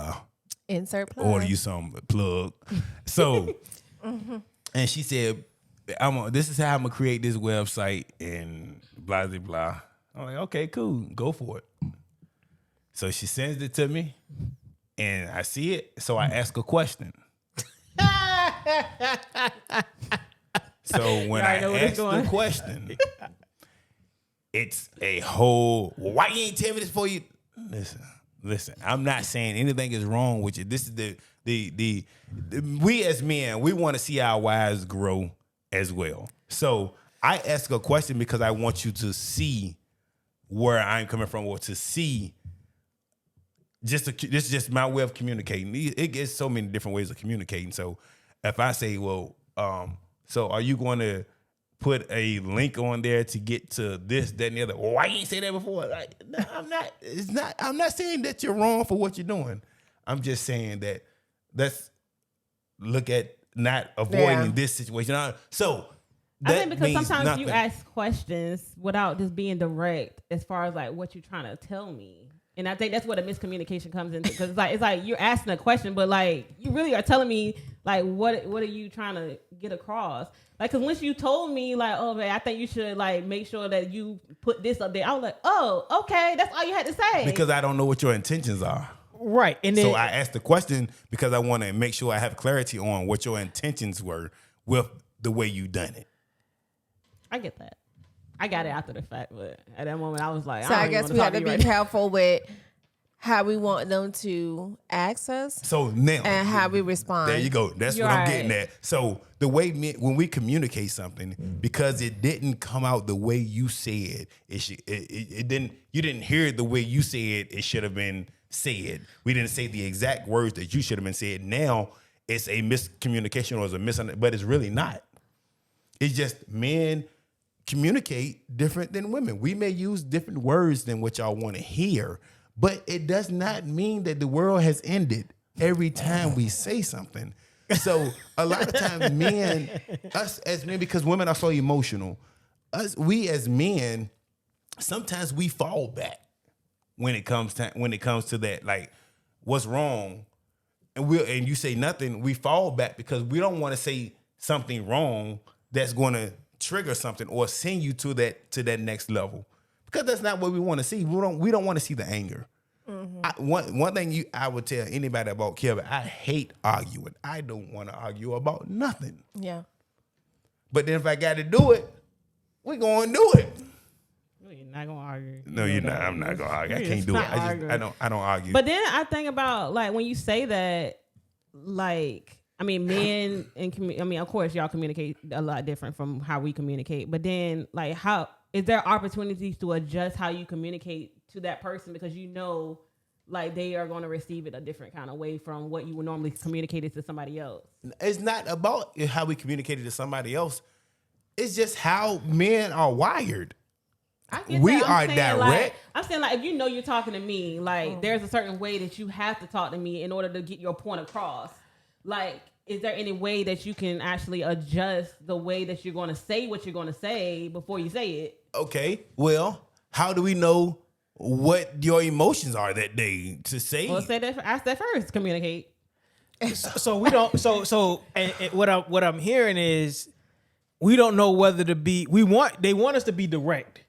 Insert plug.
order you some plug. So, and she said, this is how I'm gonna create this website and blah, blah, blah. I'm like, okay, cool, go for it. So she sends it to me and I see it. So I ask a question. So when I
already know where this
ask the
going.
question, it's a whole, why you ain't tell me this before you? Listen, I'm not saying anything is wrong with you. This is the we as men, we want to see our wives grow as well. So I ask a question because I want you to see where I'm coming from, or to see this is just my way of communicating. It gets so many different ways of communicating. So if I say, well, so are you going to put a link on there to get to this, that, and the other? Well, why you ain't say that before? Like, no, I'm not. It's not. I'm not saying that you're wrong for what you're doing. I'm just saying that let's look at not avoiding this situation. So
I
that
think because
means
sometimes
nothing.
you ask questions without just being direct as far as like what you're trying to tell me. And I think that's where the miscommunication comes into, because it's like you're asking a question, but like you really are telling me like what are you trying to get across? Like, because once you told me like, oh man, I think you should like make sure that you put this up there, I was like, oh, okay, that's all you had to say.
Because I don't know what your intentions are.
Right. And then
So I asked the question because I want to make sure I have clarity on what your intentions were with the way you done it.
I get that. I got it after the fact, but at that moment I was like,
So I
don't even
guess
wanna
we
talk
have to
you
be
right now.
careful with how we want them to access
So now,
and how we respond.
there you go. That's
You're
what I'm
right.
getting at. So the way when we communicate something, because it didn't come out the way you said it didn't. You didn't hear it the way you said it should have been said. We didn't say the exact words that you should have been said. Now it's a miscommunication or it's a misunderstanding, but it's really not. It's just men communicate different than women. We may use different words than what y'all want to hear, but it does not mean that the world has ended every time we say something. So a lot of times us as men, because women are so emotional, we as men, sometimes we fall back when it comes to that, like what's wrong, and you say nothing, we fall back because we don't want to say something wrong that's going to trigger something or send you to that next level, because that's not what we want to see. We don't want to see the anger. One thing I would tell anybody about Kelvin, I hate arguing. I don't want to argue about nothing.
Yeah.
But then if I got to do it, we going to do it.
You're not gonna argue.
No, you're not. I'm not gonna argue. I
It's
can't do it.
not arguing.
I don't argue.
But then I think about like when you say that, like I mean, men and I mean, of course, y'all communicate a lot different from how we communicate. But then, like, how is there opportunities to adjust how you communicate to that person because you know, like, they are going to receive it a different kind of way from what you would normally communicate it to somebody else.
It's not about how we communicated to somebody else. It's just how men are wired.
I get
We
that.
are
saying,
direct.
Like, I'm saying, like, if you know you're talking to me, like, there's a certain way that you have to talk to me in order to get your point across. Like, is there any way that you can actually adjust the way that you're going to say what you're going to say before you say it?
Okay, well, how do we know what your emotions are that day to say?
Well, say that. Ask that first. Communicate.
So we don't. And what I'm hearing is we don't know whether to be. They want us to be direct,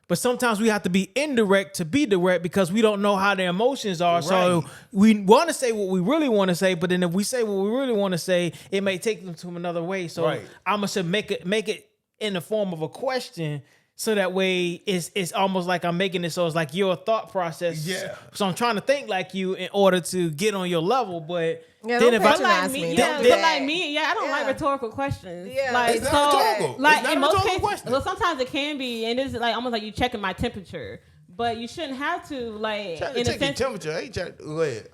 but sometimes we have to be indirect to be direct because we don't know how their emotions are. Right. So we want to say what we really want to say, but then if we say what we really want to say, it may take them to another way. So I'm gonna make it in the form of a question. So that way, it's almost like I'm making it so it's like your thought process.
Yeah.
So I'm trying to think like you in order to get on your level, but
then if
But
I
like me, I don't like rhetorical questions.
Yeah.
Like
It's not rhetorical.
like
It's not
in
a
most
rhetorical
cases,
question.
well, sometimes it can be, and it's like almost like you checking my temperature. But you shouldn't have to, like,
Trying to
in a
take your
sense.
temperature. I ain't trying to, go ahead.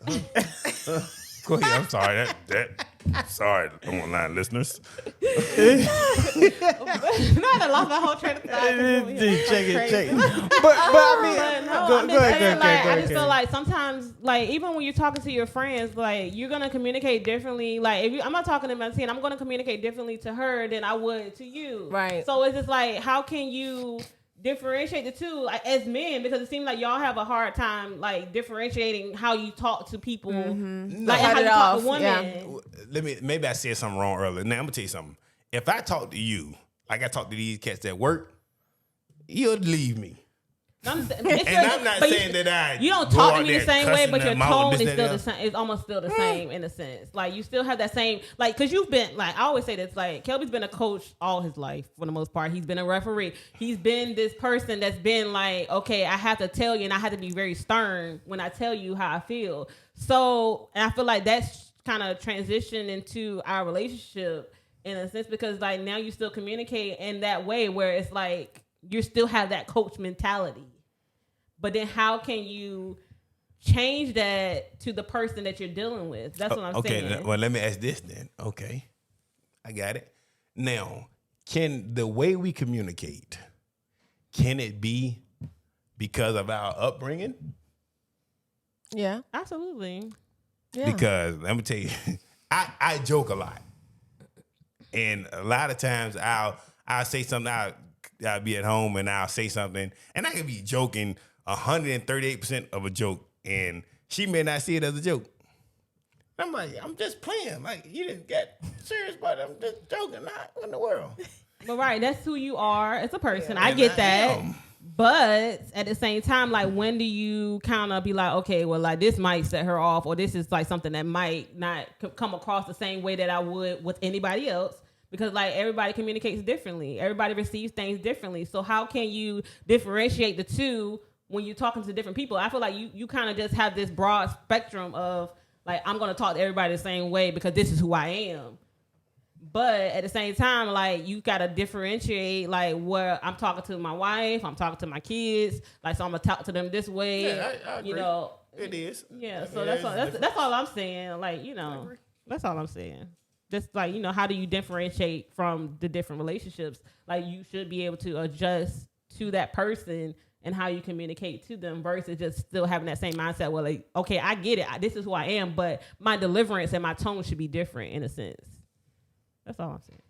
Go ahead. I'm sorry. Sorry, online listeners.
No, I lost my whole train of thought.
Check it. But I mean, go ahead.
I just feel like sometimes, like, even when you're talking to your friends, like, you're gonna communicate differently. Like, I'm not talking to Maxine, I'm gonna communicate differently to her than I would to you.
Right.
So it's just like, how can you differentiate the two, like, as men? Because it seems like y'all have a hard time, like, differentiating how you talk to people, like how you talk to women.
Maybe I said something wrong earlier. Now I'm gonna tell you something. If I talk to you like I talk to these cats at work, you'll leave me.
I'm not
saying that
you don't
go
talk
out
to me the
there
same way,
cussing
but your
them out,
tone
this,
is
that,
still
and
the same. It's almost still the same in a sense. Like, you still have that same, like, because you've been, like, I always say this, like, Kelby's been a coach all his life for the most part. He's been a referee. He's been this person that's been like, okay, I have to tell you, and I have to be very stern when I tell you how I feel. So, and I feel like that's kind of transitioned into our relationship in a sense, because, like, now you still communicate in that way where it's like you still have that coach mentality. But then how can you change that to the person that you're dealing with? That's what I'm saying.
Okay, well, let me ask this then. Okay, I got it. Now, can the way we communicate, can it be because of our upbringing?
Yeah.
Absolutely.
Yeah.
Because let me tell you, I joke a lot. And a lot of times I'll say something, I'll be at home and I'll say something, and I can be joking 138% of a joke, and she may not see it as a joke. I'm like, I'm just playing. Like, you didn't get serious, but I'm just joking. Not in the world.
But right, that's who you are as a person.
Yeah,
I get that.
am.
But at the same time, like, when do you kind of be like, okay, well, like, this might set her off, or this is like something that might not come across the same way that I would with anybody else? Because, like, everybody communicates differently. Everybody receives things differently. So how can you differentiate the two when you're talking to different people? I feel like you kind of just have this broad spectrum of, like, I'm going to talk to everybody the same way because this is who I am. But at the same time, like, you got to differentiate, like, where I'm talking to my wife, I'm talking to my kids. Like, so I'm going to talk to them this way.
Yeah, I agree.
You know.
It is.
Yeah, so that's all I'm saying. Like, you know, that's all I'm saying. Just, like, you know, how do you differentiate from the different relationships? Like, you should be able to adjust to that person and how you communicate to them versus just still having that same mindset. Well, like, okay, I get it. This is who I am, but my deliverance and my tone should be different in a sense. That's all I'm saying.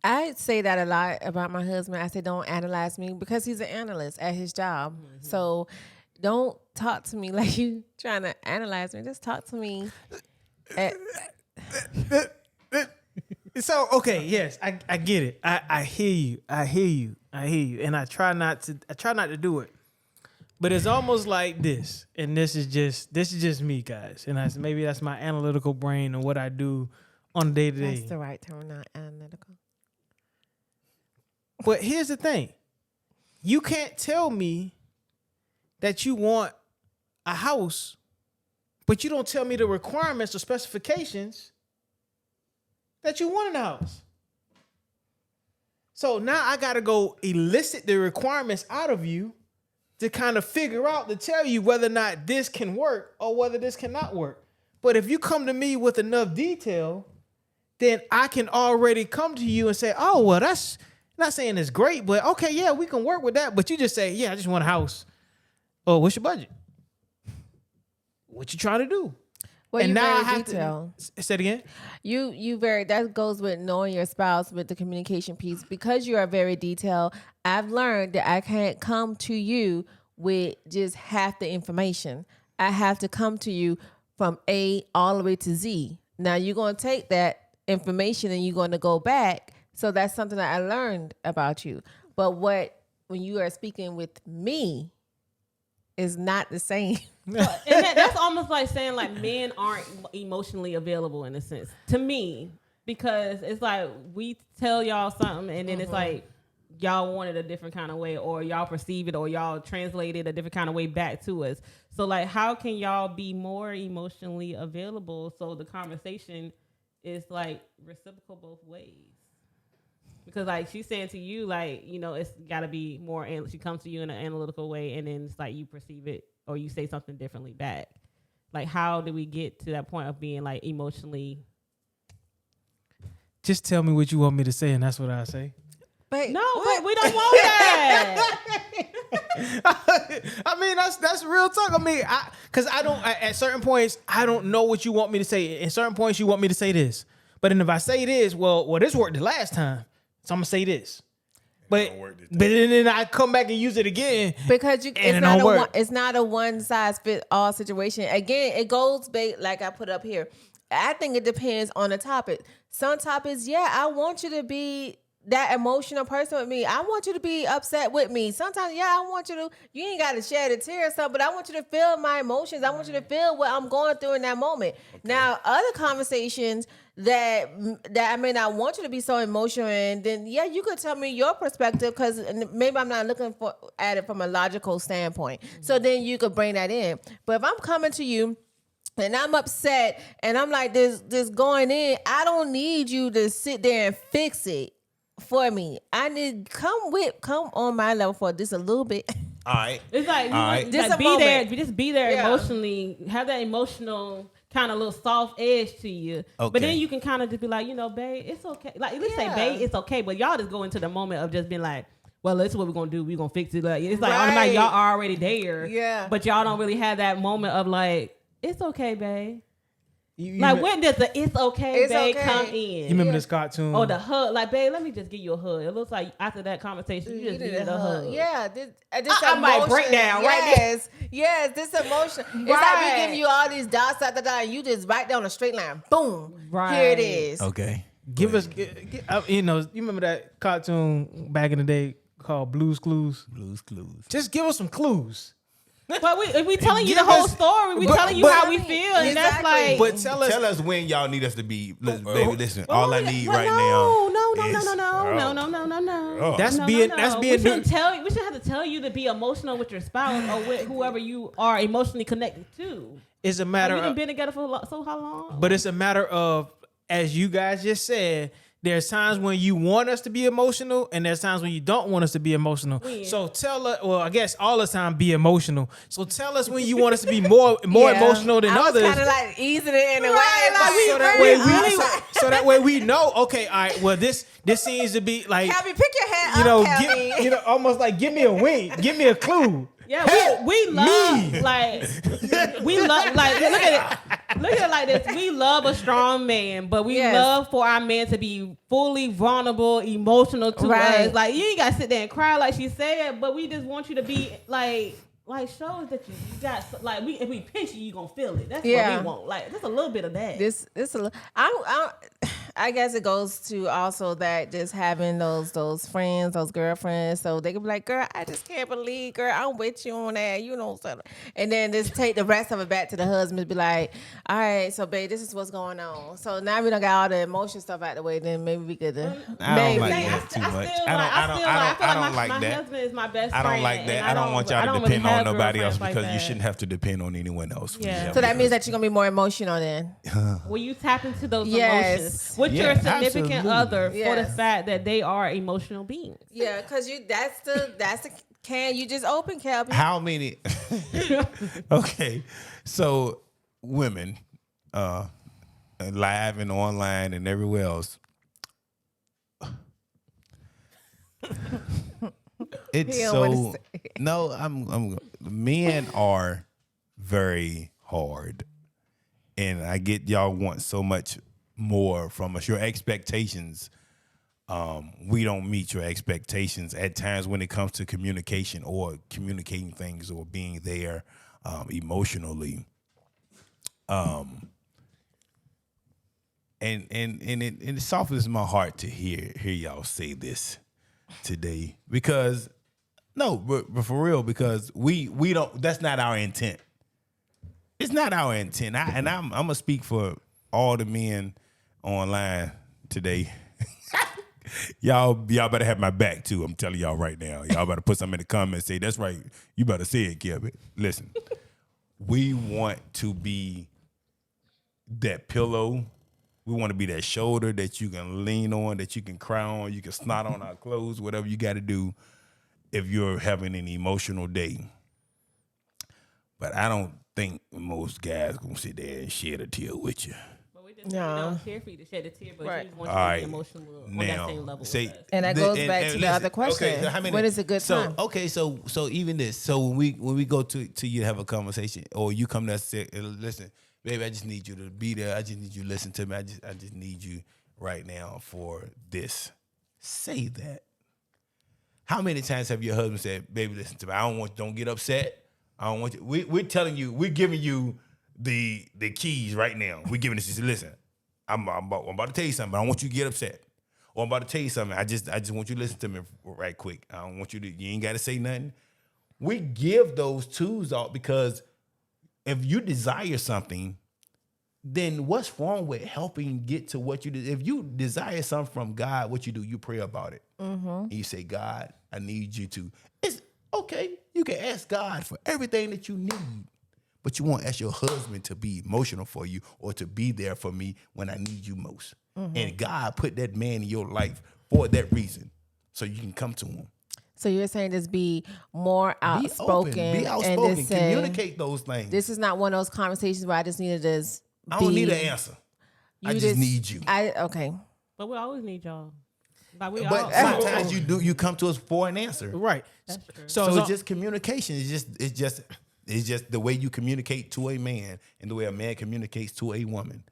I say that a lot about my husband. I say, don't analyze me, because he's an analyst at his job. Mm-hmm. So don't talk to me like you trying to analyze me. Just talk to me.
So, okay, yes, I get it. I hear you. And I try not to do it. But it's almost like this, and this is just me, guys. And maybe that's my analytical brain and what I do on a day to day.
That's the right term, not analytical.
But here's the thing: you can't tell me that you want a house, but you don't tell me the requirements or specifications that you want in the house. So now I got to go elicit the requirements out of you to kind of figure out, to tell you whether or not this can work or whether this cannot work. But if you come to me with enough detail, then I can already come to you and say, oh, well, that's not saying it's great, but okay, yeah, we can work with that. But you just say, yeah, I just want a house. Oh, what's your budget? What you trying to do?
Well,
and
you
now I
very
have
detailed.
to say it again.
You very, that goes with knowing your spouse with the communication piece. Because you are very detailed, I've learned that I can't come to you with just half the information. I have to come to you from A all the way to Z. Now you're going to take that information and you're going to go back. So that's something that I learned about you. But when you are speaking with me, is not the same.
And that's almost like saying like men aren't emotionally available in a sense to me, because it's like we tell y'all something and then it's like y'all want it a different kind of way, or y'all perceive it, or y'all translate it a different kind of way back to us. So like, how can y'all be more emotionally available so the conversation is like reciprocal both ways? Because like she's saying to you, like, you know, it's got to be more, and she comes to you in an analytical way, and then it's like you perceive it or you say something differently back. Like, how do we get to that point of being like emotionally?
Just tell me what you want me to say, and that's what I say.
But
no, but we don't want that.
I mean, that's real talk. I mean, because I don't, at certain points, I don't know what you want me to say. At certain points, you want me to say this. But then if I say this, well, this worked the last time, so I'm gonna say this. But then I come back and use it again
because it's not a one size fit all situation. Again, it goes back like I put up here. I think it depends on the topic. Some topics, yeah, I want you to be that emotional person with me. I want you to be upset with me. Sometimes, yeah, I want you to. You ain't got to shed a tear or something, but I want you to feel my emotions. I want you to feel what I'm going through in that moment. Okay. Now, other conversations that I may not want you to be so emotional, and then yeah, you could tell me your perspective because maybe I'm not looking at it from a logical standpoint. Mm-hmm. So then you could bring that in. But if I'm coming to you and I'm upset and I'm like this going in, I don't need you to sit there and fix it for me. I need come on my level for just a little bit.
All right.
It's like just be there emotionally, have that emotional kind of little soft edge to you. Okay. But then you can kind of just be like, you know, babe, it's okay. Like, let's say, babe, it's okay. But y'all just go into the moment of just being like, well, this is what we're going to do. We're going to fix it. Like, it's like, automatically y'all are already there. Yeah. But y'all don't really have that moment of like, it's okay, babe. When does the it's okay, babe, come in?
You remember this cartoon?
Oh, the hug. Like, babe, let me just give you a hug. It looks like after that conversation, you just needed a hug.
Yeah.
I might break down right there.
Yes, this emotion. It's like we giving you all these dots after that, and you just right down a straight line. Boom. Right. Here it is.
Okay.
Give us, you remember that cartoon back in the day called Blue's Clues?
Blue's Clues.
Just give us some clues.
But we telling you the whole story. We telling you how we feel, and that's like.
But tell us when y'all need us to be. Baby, listen. All I need right now.
No.
That's being.
We shouldn't have to tell you to be emotional with your spouse or with whoever you are emotionally connected to.
It's a matter.
We've been together for so how long?
But it's a matter of, as you guys just said, there's times when you want us to be emotional, and there's times when you don't want us to be emotional. Yeah. So tell us, well, I guess all the time be emotional. So tell us when you want us to be more emotional than others.
Kind of like easing it in a way,
so that way we know. Okay, all right. Well, this seems to be like.
Calvin, pick your hat up, Calvin.
Almost like give me a wink, give me a clue.
Yeah, we love like look at it like this. We love a strong man, but we love for our man to be fully vulnerable, emotional to us. Like, you ain't gotta sit there and cry like she said, but we just want you to be like show us that you got like if we pinch you gonna feel it. That's what we want. Like just a little bit of that.
I guess it goes to also that just having those friends, those girlfriends, so they can be like, girl, I just can't believe, girl, I'm with you on that, you know, so, and then just take the rest of it back to the husband, be like, all right, so babe, this is what's going on. So now we done got all the emotion stuff out the way, then maybe we could.
I don't
Maybe.
like
I
that too
feel
much.
like-
I don't like
my
that.
husband is my best
I
friend.
don't like that.
and
I don't want y'all to
really
depend on
have
nobody else
girlfriends like
because you
that.
shouldn't have to depend on anyone else. when you
Yeah.
have
So
a
that means
husband.
that you're gonna be more emotional then.
When you tap into those
Yes.
emotions with
Yeah,
your significant
absolutely.
other for
Yes.
the fact that they are emotional beings.
Yeah, cause that's the can you just open, Kelby?
How many? Okay, so women, live and online and everywhere else. It's
He don't wanna
so
say it.
no. I'm men are very hard, and I get y'all want so much more from us. Your expectations. We don't meet your expectations at times when it comes to communication or communicating things or being there emotionally. And it softens my heart to hear y'all say this today because but for real, because we don't, that's not our intent. It's not our intent. I'm gonna speak for all the men online today. Y'all better have my back too. I'm telling y'all right now. Y'all better put something in the comments. Say that's right. You better say it, Kelby. Listen, we want to be that pillow. We want to be that shoulder that you can lean on, that you can cry on. You can snot on our clothes, whatever you got to do if you're having an emotional day. But I don't think most guys gonna sit there and shed a tear with you.
But we just don't care for you to shed a tear, but
Right.
you just want
All
you to
right.
be emotional on that same level.
say,
with us.
And that goes back to the
listen,
other question.
okay, so how many-
When is a good
so,
time?
Okay, so even this. So when we go to you to have a conversation, or you come to us and say, listen, baby, I just need you to be there. I just need you to listen to me. I just need you right now for this. Say that. How many times have your husband said, baby, listen to me. Don't get upset. I don't want you. We're telling you, we're giving you the keys right now. We're giving this. Listen, I'm about to tell you something. I don't want you to get upset. Or I'm about to tell you something. I just want you to listen to me right quick. I don't want you ain't got to say nothing. We give those tools out because if you desire something, then what's wrong with helping get to what you do? If you desire something from God, what you do, you pray about it. And you say, God, I need you to. It's okay. You can ask God for everything that you need, but you won't ask your husband to be emotional for you or to be there for me when I need you most. And God put that man in your life for that reason, so you can come to him.
So you're saying just be more outspoken,
Be
and
outspoken.
just say,
Communicate those things.
this is not one of those conversations where I just need to just.
I don't need
be-
an answer. I
you
just need you.
Okay.
But we always need y'all. Like we
But
all,
sometimes you come to us for an answer.
Right.
That's true.
So it's just communication. It's just the way you communicate to a man and the way a man communicates to a woman.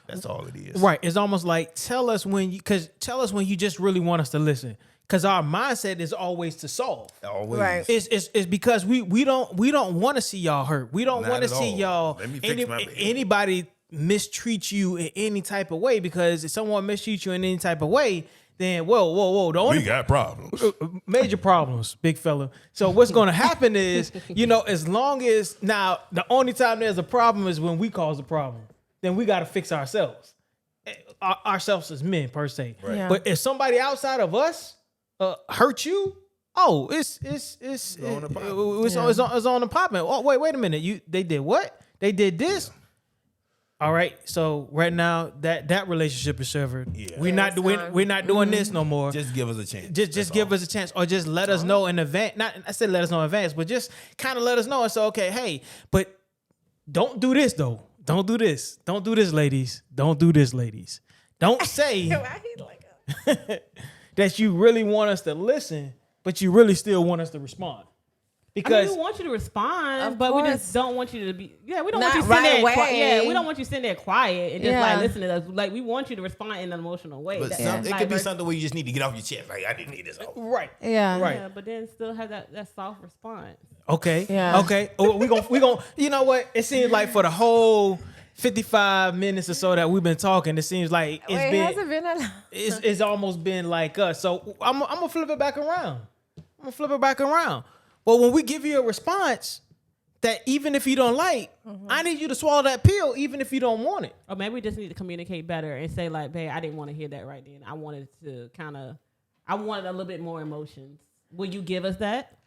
That's all it is.
right. It's almost like tell us when you just really want us to listen. Because our mindset is always to solve.
Always.
Right.
It's because we don't want to see y'all hurt. We don't
Not
want to
at
see
all.
y'all
Let me fix my bed.
anybody mistreat you in any type of way. Because if someone mistreats you in any type of way, then whoa. The only
We got problems.
major problems, big fella. So what's going to happen is, as long as now the only time there's a problem is when we cause the problem. Then we got to fix ourselves, ourselves as men per se.
Right.
Yeah.
But if somebody outside of us hurt you, it's
on the poppin'.
it's on the popping. Oh wait a minute, they did what? They did this. All right, so right now that relationship is severed.
Yeah.
We're not doing this no more.
Just give us a chance.
Just give us a chance, or just let us know in advance. Not I said let us know in advance, but just kind of let us know and say, okay, hey, but don't do this though. Don't do this. Don't do this, ladies. Don't do this, ladies. Don't say that you really want us to listen, but you really still want us to respond. Because
we want you to respond,
Of
but we
course.
just don't want you to be. Yeah, we don't
Not
want you sitting
right
there.
away.
We don't want you sitting there quiet and just
Yeah.
like listen to us. Like we want you to respond in an emotional way.
But
That-
it
like,
could be
versus-
something where you just need to get off your chest. Like, I didn't need this.
right.
Yeah.
Right.
Yeah, but then still have that soft response.
Okay.
Yeah.
Okay. Oh, we gonna. You know what? It seems like for the whole 55 minutes or so that we've been talking, it seems like
Has it been a lot?
it's almost been like us. So I'm gonna flip it back around. Well, when we give you a response that even if you don't like, I need you to swallow that pill, even if you don't want it.
Or maybe we just need to communicate better and say like, babe, I didn't want to hear that right then. I wanted a little bit more emotions. Will you give us that?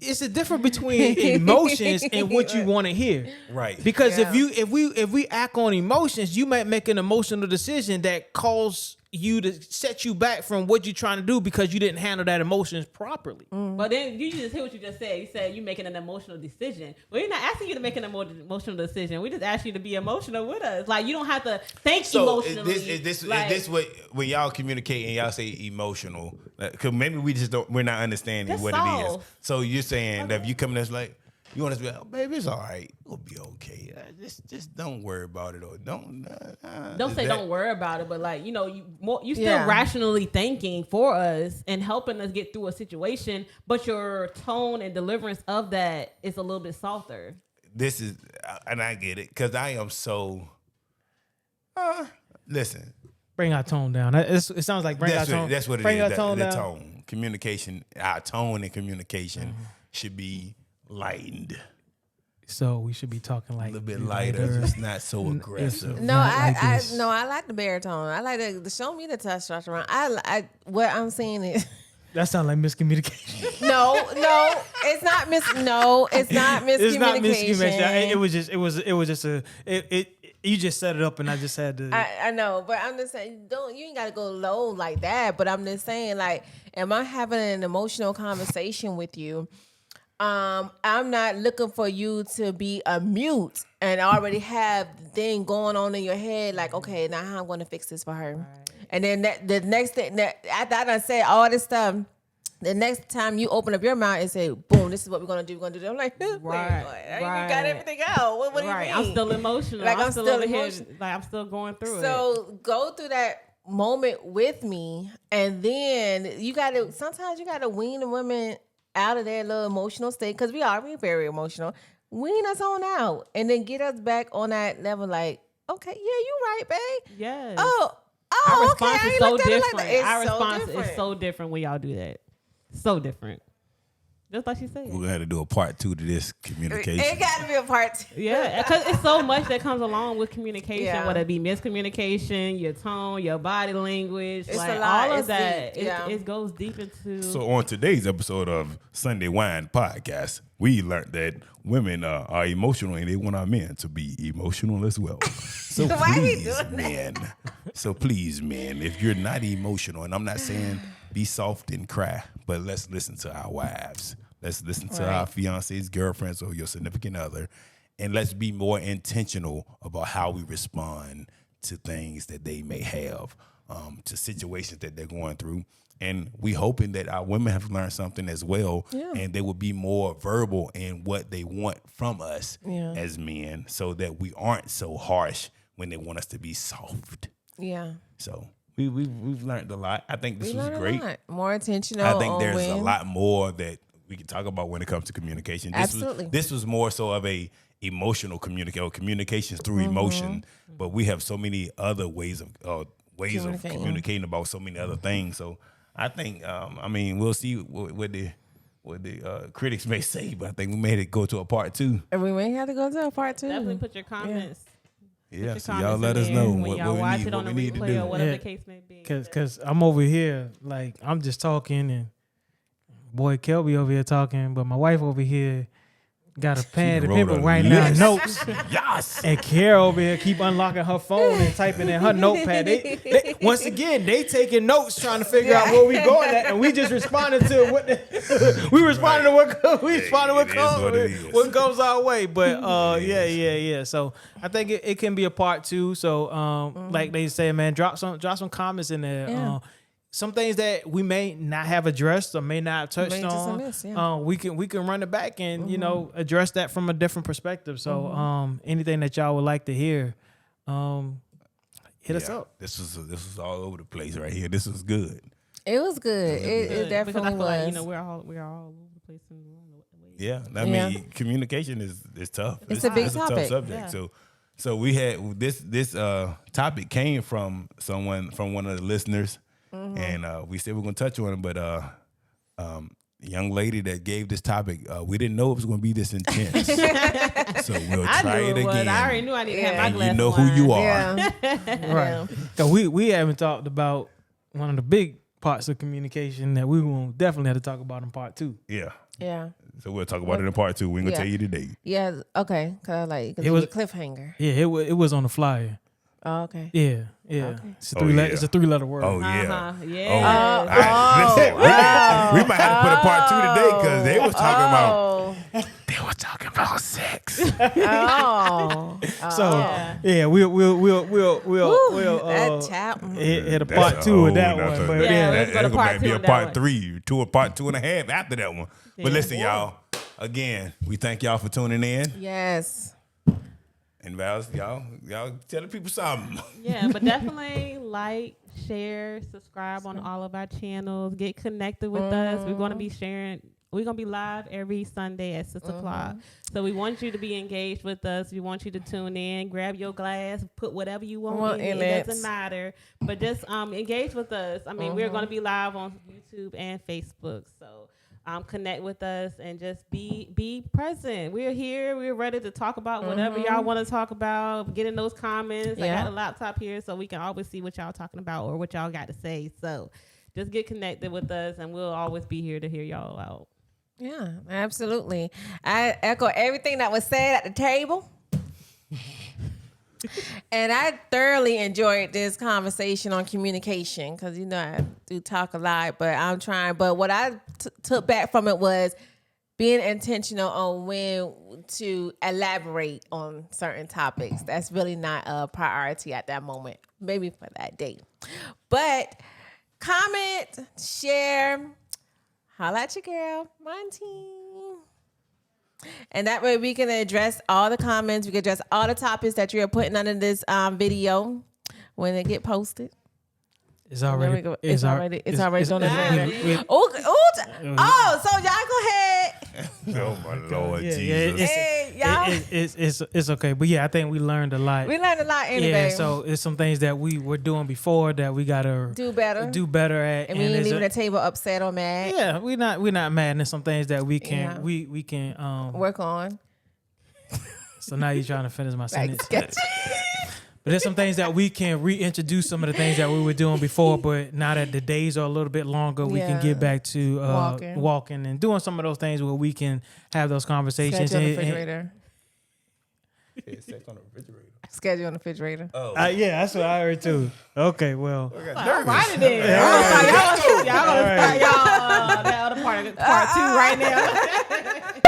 It's a difference between emotions and what you want to hear.
Right.
Because if we act on emotions, you might make an emotional decision that cause you to set you back from what you're trying to do because you didn't handle that emotions properly.
But then you just hear what you just said. You said you're making an emotional decision. Well, we're not asking you to make an emotional decision. We just ask you to be emotional with us. Like, you don't have to think emotionally.
Is this what when y'all communicate and y'all say emotional? Because maybe we're not understanding
That's
what it is.
soft.
So you're saying that if you come in that's like, you want us to be like, oh, baby, it's all right. It'll be okay. Just don't worry about it, or don't
Say don't worry about it, but like, you still rationally thinking for us and helping us get through a situation, but your tone and deliverance of that is a little bit softer.
This is, and I get it, because I am so. Listen.
Bring our tone down. It sounds like bring our tone.
That's what it
bring
is.
Our tone
the
down.
tone, communication, our tone and communication should be lightened.
So we should be talking like
A little bit lighter, just not so aggressive.
No,
Like
I like the baritone. I like the show me the testosterone. What I'm saying is.
that sounds like miscommunication.
No, it's not miscommunication.
It's not miscommunication. It was just you just set it up and I just had to.
I know, but I'm just saying, you ain't gotta go low like that. But I'm just saying, like, am I having an emotional conversation with you? I'm not looking for you to be a mute and already have the thing going on in your head. Like, okay, now how I'm going to fix this for her. Right. And then the next thing, after I done say all this stuff, the next time you open up your mouth and say, boom, this is what we're going to do. We're going to do that. I'm like, right. You got everything out. What do you mean?
I'm still emotional.
Like, I'm still
emotional. Like, I'm still going through it.
So go through that moment with me. And then sometimes you got to wean the women out of their little emotional state, because we are very emotional. Wean us on out and then get us back on that level. Like, okay, yeah, you right, babe.
Yes.
Oh,
our
okay.
response is so different.
Like
Our response is so different when y'all do that. So different. Just like she said.
We're gonna have to do a part 2 to this communication.
It got to be a part 2.
Yeah, because it's so much that comes along with communication, whether it be miscommunication, your tone, your body language,
it's
like
a lot.
all of
It's
that.
deep.
It goes deep into.
So on today's episode of Sunday Wine Podcast, we learned that women are emotional and they want our men to be emotional as well. So
Why we
please,
doing
men. So please, men, if you're not emotional, and I'm not saying be soft and cry, but let's listen to our wives. Let's listen to our fiancés, girlfriends, or your significant other, and let's be more intentional about how we respond to things that they may have, to situations that they're going through. And we hoping that our women have learned something as well, and they will be more verbal in what they want from us as men, so that we aren't so harsh when they want us to be soft.
Yeah.
So we've learned a lot. I think this was great.
More intentional.
I think there's a
when.
lot more that we can talk about when it comes to communication.
Absolutely.
This was more so of a emotional communications through emotion, but we have so many other ways of communicating about so many other things. So I think, we'll see what the critics may say, but I think we made it go to a part 2.
And we may have to go to a part 2.
Definitely put your comments.
Yeah,
Put
so
your
y'all
comments
let
in
us
there
know
when
what
y'all
we
watch
need,
it on
what
the
we need to
replay
do.
or whatever the case may be.
Cause I'm over here, like, I'm just talking and boy Kelby over here talking, but my wife over here got a pad of paper writing down notes.
Yes.
And Carol over here keep unlocking her phone and typing in her notepad. They once again, they taking notes trying to figure out where we going at, and we just responded to what what comes our way. But yeah. So I think it can be a part 2. So like they say, man, drop some comments in there.
Yeah.
Some things that we may not have addressed or may not have touched on, we can run it back and address that from a different perspective. So anything that y'all would like to hear, hit us up.
This was all over the place right here. This was good.
It was good. It definitely
because I feel
was.
like, we're all over the place in the ways.
Yeah, I mean, communication is tough.
It's a big
tough
topic.
subject.
Yeah.
So So we had this topic came from one of the listeners, and we said we're gonna touch on it, but young lady that gave this topic, we didn't know it was gonna be this intense. So we'll try it again.
I already knew I needed to have my
And
glass
you know
of
who
wine.
you are.
Yeah.
Right. Because we haven't talked about one of the big parts of communication that we will definitely have to talk about in part 2.
Yeah.
Yeah.
So we'll talk about it in part 2. We ain't gonna
Yeah.
tell you today.
Yeah. Okay. Cause
It was-
a cliffhanger.
Yeah, it was on the flyer.
Oh, okay.
Yeah.
Okay.
It's a
Oh,
three-letter.
yeah.
It's a 3-letter word.
Oh yeah.
Uh-huh. Yeah.
Oh. All right. Listen, we might have to put a part 2 today because they was talking about
Oh.
they were talking about sex.
Oh.
So yeah, we'll
that chap.
hit a
That's
part 2 of that
that's
one.
a-
But
Yeah,
yeah,
let's go to
that's
part
gonna be
two
a
on that
part
one.
3, a part 2.5 after that one. But listen, y'all. Again, we thank y'all for tuning in.
Yes.
And Val, y'all tell the people something.
Yeah, but definitely like, share, subscribe on all of our channels. Get connected with us. We're going to be sharing. We're going to be live every Sunday at 6 o'clock. So we want you to be engaged with us. We want you to tune in. Grab your glass. Put whatever you want in it. It doesn't matter. But just engage with us. I mean, we're going to be live on YouTube and Facebook. So connect with us and just be present. We're here. We're ready to talk about whatever y'all want to talk about. Get in those comments.
Yeah.
I got a laptop here so we can always see what y'all talking about or what y'all got to say. So just get connected with us and we'll always be here to hear y'all out.
Yeah, absolutely. I echo everything that was said at the table. And I thoroughly enjoyed this conversation on communication because, you know, I do talk a lot, but I'm trying. But what I took back from it was being intentional on when to elaborate on certain topics. That's really not a priority at that moment, maybe for that day. But comment, share, holla at your girl, Monty. And that way we can address all the comments. We can address all the topics that you're putting under this video when it get posted.
it's already
It's already on the
already-
Oh, so y'all go ahead.
Oh my Lord
Yeah,
Jesus.
Hey, y'all.
it's okay. But yeah, I think we learned a lot.
We learned a lot anyway.
Yeah, so it's some things that we were doing before that we gotta
do better.
at.
And we ain't
it's
leaving the table upset or mad.
yeah, we're not mad. And there's some things that we can
Yeah.
we can
Work on.
So now you're trying to finish my
Like,
sentence.
sketch.
But there's some things that we can reintroduce some of the things that we were doing before, but now that the days are a little bit longer, we can
Yeah.
get back to
Walking.
and doing some of those things where we can have those conversations.
Schedule on the
and-
refrigerator.
Sex on the refrigerator.
Schedule on the refrigerator.
Oh.
yeah, that's what I heard too. Okay, well,
All right, then. Y'all gonna start y'all that other part 2 right now.